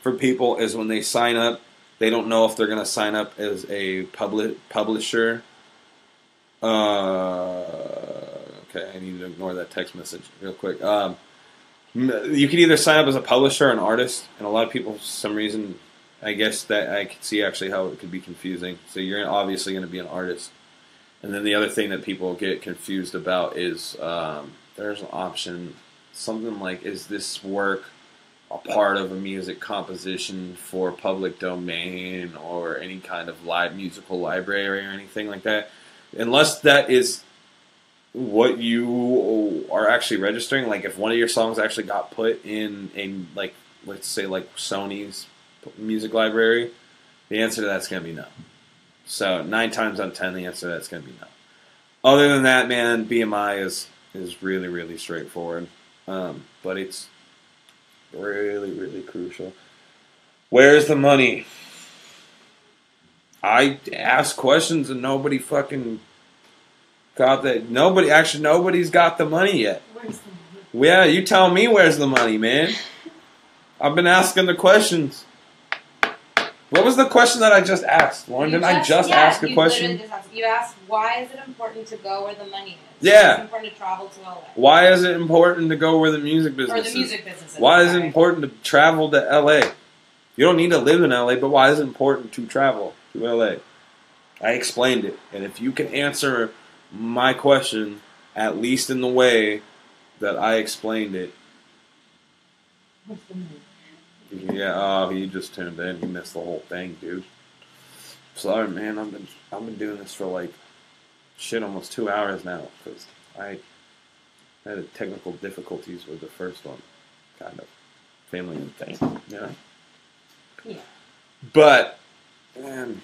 for people is when they sign up, they don't know if they're going to sign up as a publisher. Okay, I need to ignore that text message real quick. You can either sign up as a publisher or an artist, and a lot of people, for some reason, I guess that I can see actually how it could be confusing. So you're obviously going to be an artist. And then the other thing that people get confused about is there's an option, something like, is this work a part of a music composition for public domain or any kind of live musical library or anything like that? Unless that is what you are actually registering, like if one of your songs actually got put in like, let's say like Sony's music library, the answer to that's going to be no. So 9 times out of 10, the answer to that's going to be no. Other than that, man, BMI is really, really straightforward. But it's really, really crucial. Where's the money? I asked questions and nobody fucking got that. Nobody's got the money yet. Where's the money? Yeah, you tell me where's the money, man. I've been asking the questions. What was the question that I just asked, Lauren? Didn't I just ask a question? You asked, why is it important to go where the money is? Yeah. It's important to travel to LA. Why is it important to go where the music business is? Or the music business is. Why is it important to travel to LA? You don't need to live in LA, but why is it important to travel to LA? I explained it. And if you can answer my question, at least in the way that I explained it. What's the money? Yeah, he just tuned in. He missed the whole thing, dude. Sorry, man. I've been doing this for like almost 2 hours now because I had technical difficulties with the first one, kind of family and thing, you know. Yeah. But, man,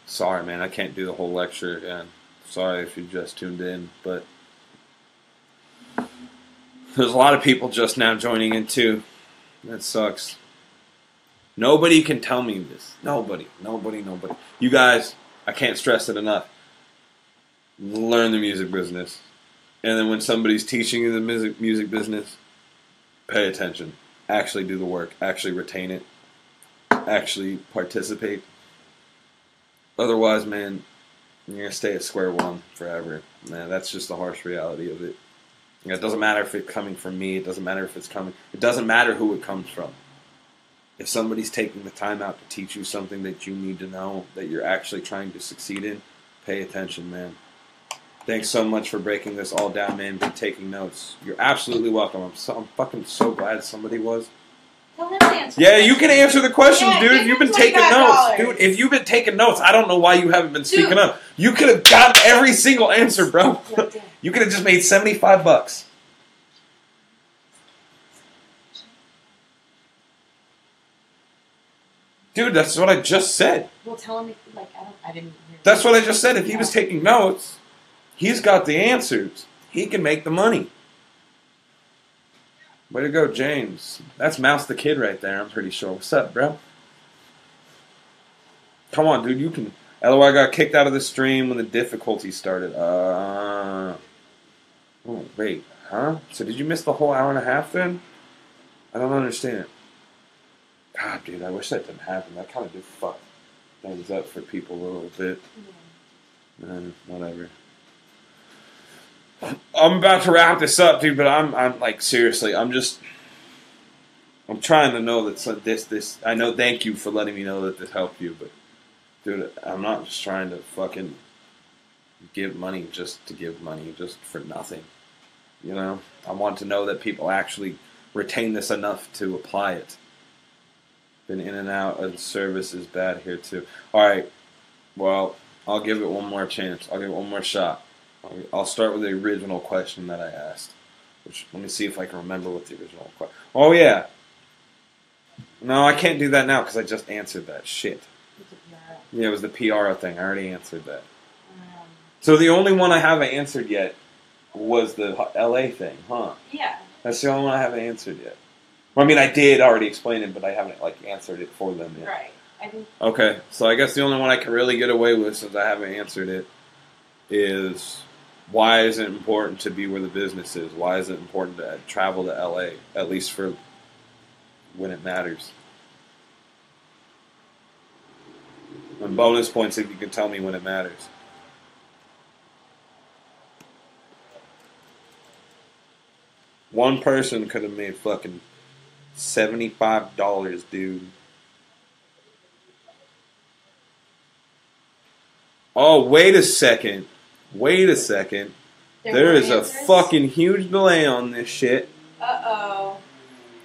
sorry, man. I can't do the whole lecture again. Sorry if you just tuned in, but there's a lot of people just now joining in too. That sucks. Nobody can tell me this. Nobody. You guys, I can't stress it enough. Learn the music business. And then when somebody's teaching you the music business, pay attention. Actually do the work. Actually retain it. Actually participate. Otherwise, man, you're going to stay at square one forever. Man, that's just the harsh reality of it. It doesn't matter if it's coming from me. It doesn't matter if it's coming. It doesn't matter who it comes from. If somebody's taking the time out to teach you something that you need to know, that you're actually trying to succeed in, pay attention, man. Thanks so much for breaking this all down, man. Been taking notes. You're absolutely welcome. I'm fucking so glad somebody was. Tell him to answer. Yeah, you can answer the questions, Yeah, dude. give If you've him been taking $25. notes, dude. If you've been taking notes, I don't know why you haven't been speaking up. You could have gotten every single answer, bro. You could have just made $75. Dude, that's what I just said. Well, tell him, I didn't hear. That's what I just said. If he was taking notes, he's got the answers. He can make the money. Way to go, James. That's Mouse the Kid right there, I'm pretty sure. What's up, bro? Come on, dude. You can. LOI got kicked out of the stream when the difficulty started. Oh, wait. Huh? So did you miss the whole hour and a half then? I don't understand. God, dude, I wish that didn't happen. That kind of did fuck things up for people a little bit. Yeah. And whatever. I'm about to wrap this up, dude, but I'm like, seriously, I'm trying to know that this, I know, thank you for letting me know that this helped you, but, dude, I'm not just trying to fucking give money just to give money, just for nothing. You know? I want to know that people actually retain this enough to apply it. Been in and out of service is bad here, too. Alright, well, I'll give it one more chance. I'll give it one more shot. I'll start with the original question that I asked. Which, let me see if I can remember what the original question. Oh, yeah. No, I can't do that now because I just answered that. Shit. Yeah, it was the PR thing. I already answered that. So the only one I haven't answered yet was the LA thing, huh? Yeah. That's the only one I haven't answered yet. Well, I mean, I did already explain it, but I haven't answered it for them yet. Right. I think. Okay, so I guess the only one I can really get away with, since I haven't answered it, is why is it important to be where the business is? Why is it important to travel to LA, at least for when it matters? And bonus points if you can tell me when it matters. One person could have made fucking $75, dude. Oh, wait a second. Wait a second. There is a fucking huge delay on this shit. Uh-oh.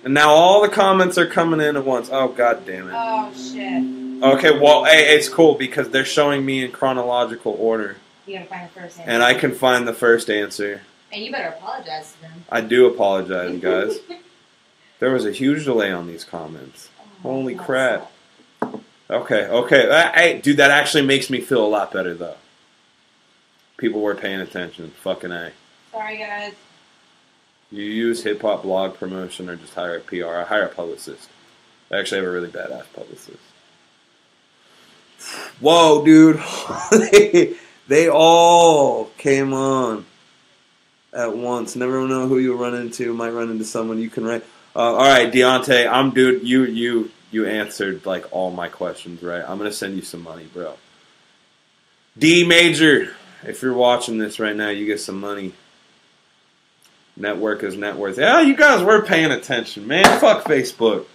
And now all the comments are coming in at once. Oh, god damn it. Oh, shit. Okay, well, hey, it's cool because they're showing me in chronological order. You gotta find the first answer. And I can find the first answer. And you better apologize to them. I do apologize, guys. There was a huge delay on these comments. Oh, Holy crap. Okay. Hey, dude, that actually makes me feel a lot better, though. People were paying attention. Fucking A. Sorry, guys. You use hip-hop blog promotion or just hire a PR? I hire a publicist. I actually have a really badass publicist. Whoa, dude. They all came on at once. Never know who you'll run into. Might run into someone you can write. All right, Deontay, dude, you answered like all my questions, right? I'm going to send you some money, bro. D Major, if you're watching this right now, you get some money. Network is net worth. Yeah, you guys were paying attention, man. Fuck Facebook.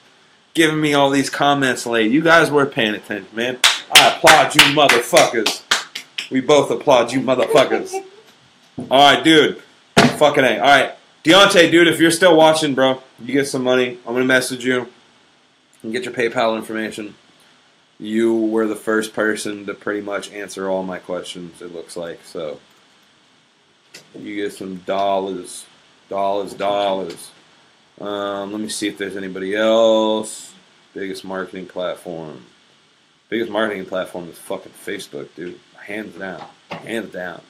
Giving me all these comments late. You guys were paying attention, man. I applaud you motherfuckers. We both applaud you motherfuckers. Alright, dude. Fucking A. Alright. Deontay, dude, if you're still watching, bro, you get some money. I'm going to message you and get your PayPal information. You were the first person to pretty much answer all my questions, it looks like. So, you get some dollars. Let me see if there's anybody else. Biggest marketing platform. Biggest marketing platform is fucking Facebook, dude. Hands down. Hands down.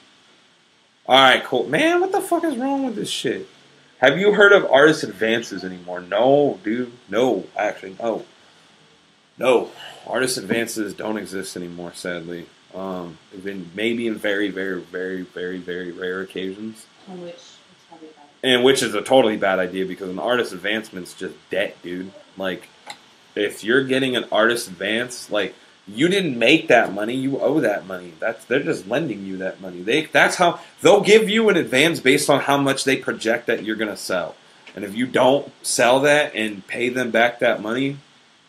Alright, cool. Man, what the fuck is wrong with this shit? Have you heard of Artist Advances anymore? No, dude. No. Actually, no. No. Artist Advances don't exist anymore, sadly. Maybe in very, very, very, very, very rare occasions. Which is a totally bad idea because an artist advancement's just debt, dude. Like, if you're getting an artist advance, like, you didn't make that money, you owe that money. They're just lending you that money. That's how they'll give you an advance based on how much they project that you're gonna sell. And if you don't sell that and pay them back that money,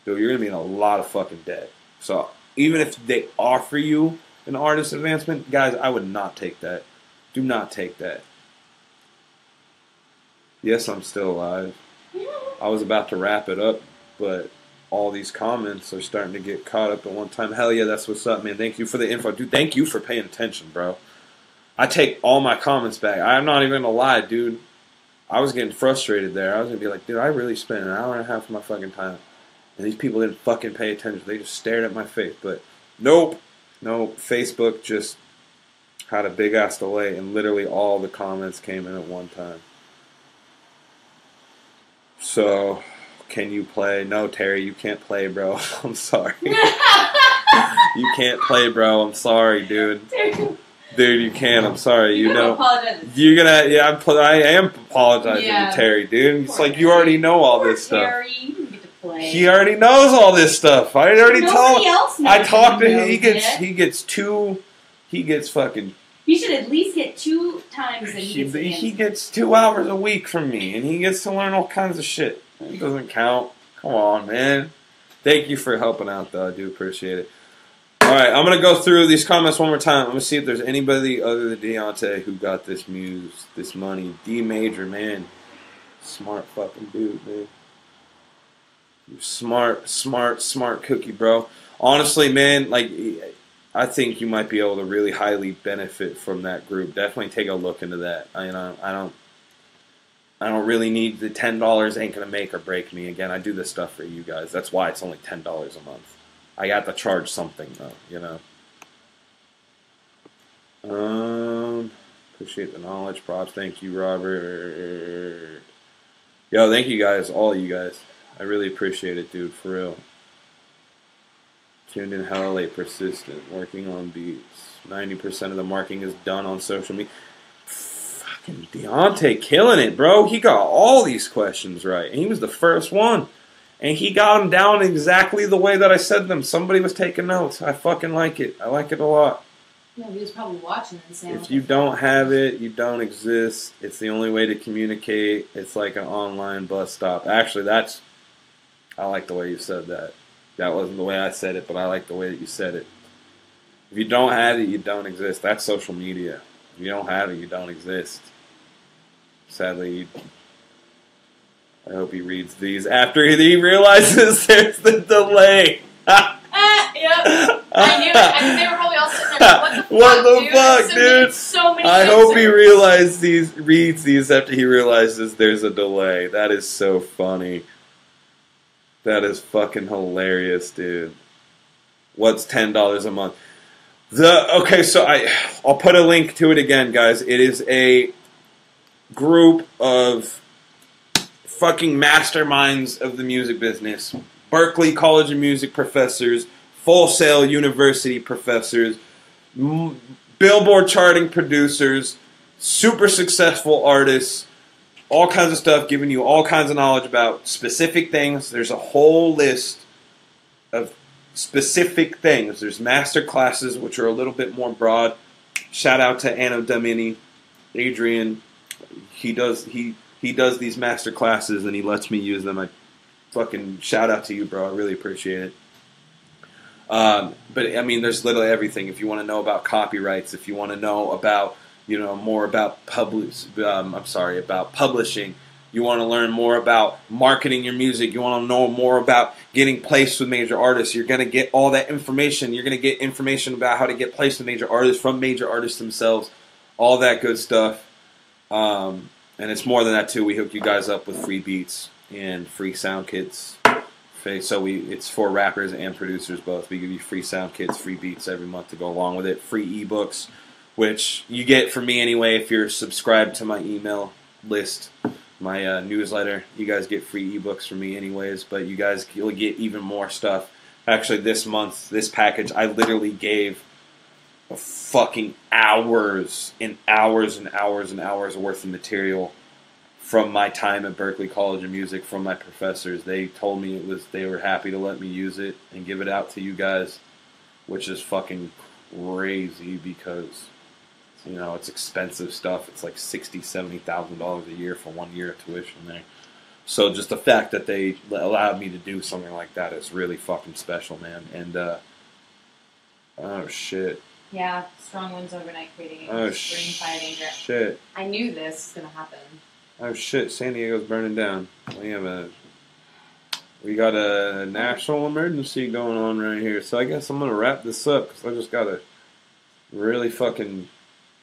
dude, you're gonna be in a lot of fucking debt. So even if they offer you an artist advancement, guys, I would not take that. Do not take that. Yes, I'm still alive. I was about to wrap it up, but all these comments are starting to get caught up at one time. Hell yeah, that's what's up, man. Thank you for the info. Dude, thank you for paying attention, bro. I take all my comments back. I'm not even going to lie, dude. I was getting frustrated there. I was going to be like, dude, I really spent an hour and a half of my fucking time. And these people didn't fucking pay attention. They just stared at my face. But nope. Nope. Facebook just had a big-ass delay, and literally all the comments came in at one time. So, can you play? No, Terry, you can't play, bro. I'm sorry. You can't play, bro. I'm sorry, dude. Dude, you can't. I'm sorry. You know. You're gonna. Yeah, I am apologizing to Terry, dude. It's like you already know all this stuff. Terry, you get to play. He already knows all this stuff. I already told. Nobody else knows. I talked to him. He He gets fucking. He should at least get 2 times that He gets 2 hours a week from me, and he gets to learn all kinds of shit. It doesn't count. Come on, man. Thank you for helping out, though. I do appreciate it. All right, I'm gonna go through these comments one more time. I'm gonna see if there's anybody other than Deontay who got this money. D Major, man, smart fucking dude, man. You're smart cookie, bro. Honestly, man, like, I think you might be able to really highly benefit from that group. Definitely take a look into that. I don't really need the $10. Ain't gonna make or break me. Again, I do this stuff for you guys. That's why it's only $10 a month. I got to charge something though, you know. Appreciate the knowledge, props. Thank you, Robert. Yo, thank you guys, all of you guys. I really appreciate it, dude, for real. Tuned in hella late, persistent, working on beats. 90% of the marking is done on social media. Fucking Deontay killing it, bro. He got all these questions right, and he was the first one. And he got them down exactly the way that I said them. Somebody was taking notes. I fucking like it. I like it a lot. Yeah, he was probably watching and saying. If you don't have it, you don't exist. It's the only way to communicate. It's like an online bus stop. Actually, I like the way you said that. That wasn't the way I said it, but I like the way that you said it. If you don't have it, you don't exist. That's social media. If you don't have it, you don't exist. Sadly, I hope he reads these after he realizes there's the delay. Yep. I knew it. I mean, they were probably all sitting there like, what the fuck, dude? So many I answers. hope he reads these after he realizes there's a delay. That is so funny. That is fucking hilarious, dude. What's $10 a month? Okay, so I'll put a link to it again, guys. It is a group of fucking masterminds of the music business. Berklee College of Music professors, Full Sail University professors, Billboard charting producers, super successful artists, all kinds of stuff, giving you all kinds of knowledge about specific things. There's a whole list of specific things. There's master classes, which are a little bit more broad. Shout out to Anno Domini, Adrian. He does these master classes and he lets me use them. I fucking shout out to you, bro. I really appreciate it. But I mean, there's literally everything. If you want to know about copyrights, if you want to know about, you know, more about about publishing, you want to learn more about marketing your music, you want to know more about getting placed with major artists, you're going to get all that information. You're going to get information about how to get placed with major artists from major artists themselves, all that good stuff. And it's more than that too. We hook you guys up with free beats and free sound kits. So it's for rappers and producers both. We give you free sound kits, free beats every month to go along with it. Free ebooks, which you get from me anyway if you're subscribed to my email list, my newsletter. You guys get free ebooks from me anyways, but you guys will get even more stuff. Actually, this month, this package, I literally gave fucking hours and hours and hours and hours worth of material from my time at Berklee College of Music, from my professors. They told me they were happy to let me use it and give it out to you guys, which is fucking crazy because, you know, it's expensive stuff. It's like $60,000, $70,000 a year for 1 year of tuition there. So just the fact that they allowed me to do something like that is really fucking special, man. And, oh shit. Yeah, strong winds overnight creating spring fire danger. Shit. I knew this was going to happen. Oh shit, San Diego's burning down. We got a national emergency going on right here. So I guess I'm going to wrap this up because I just got a really fucking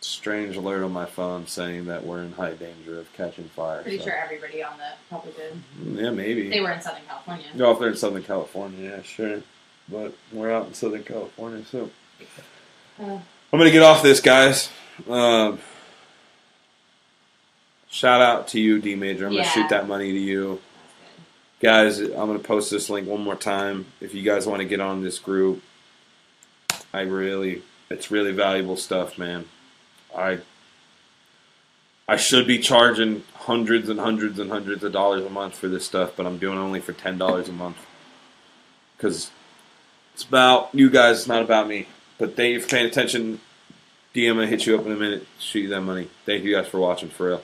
strange alert on my phone saying that we're in high danger of catching fire. Pretty sure everybody on that probably did. Yeah, maybe. They were in Southern California. No, if they're in Southern California, yeah, sure. But we're out in Southern California, so I'm going to get off this, guys. Shout out to you, D Major. I'm going to shoot that money to you. Guys, I'm going to post this link one more time. If you guys want to get on this group, it's really valuable stuff, man. I should be charging hundreds and hundreds and hundreds of dollars a month for this stuff, but I'm doing it only for $10 a month. Because it's about you guys, it's not about me. But thank you for paying attention. DM, I'm going to hit you up in a minute, shoot you that money. Thank you guys for watching, for real.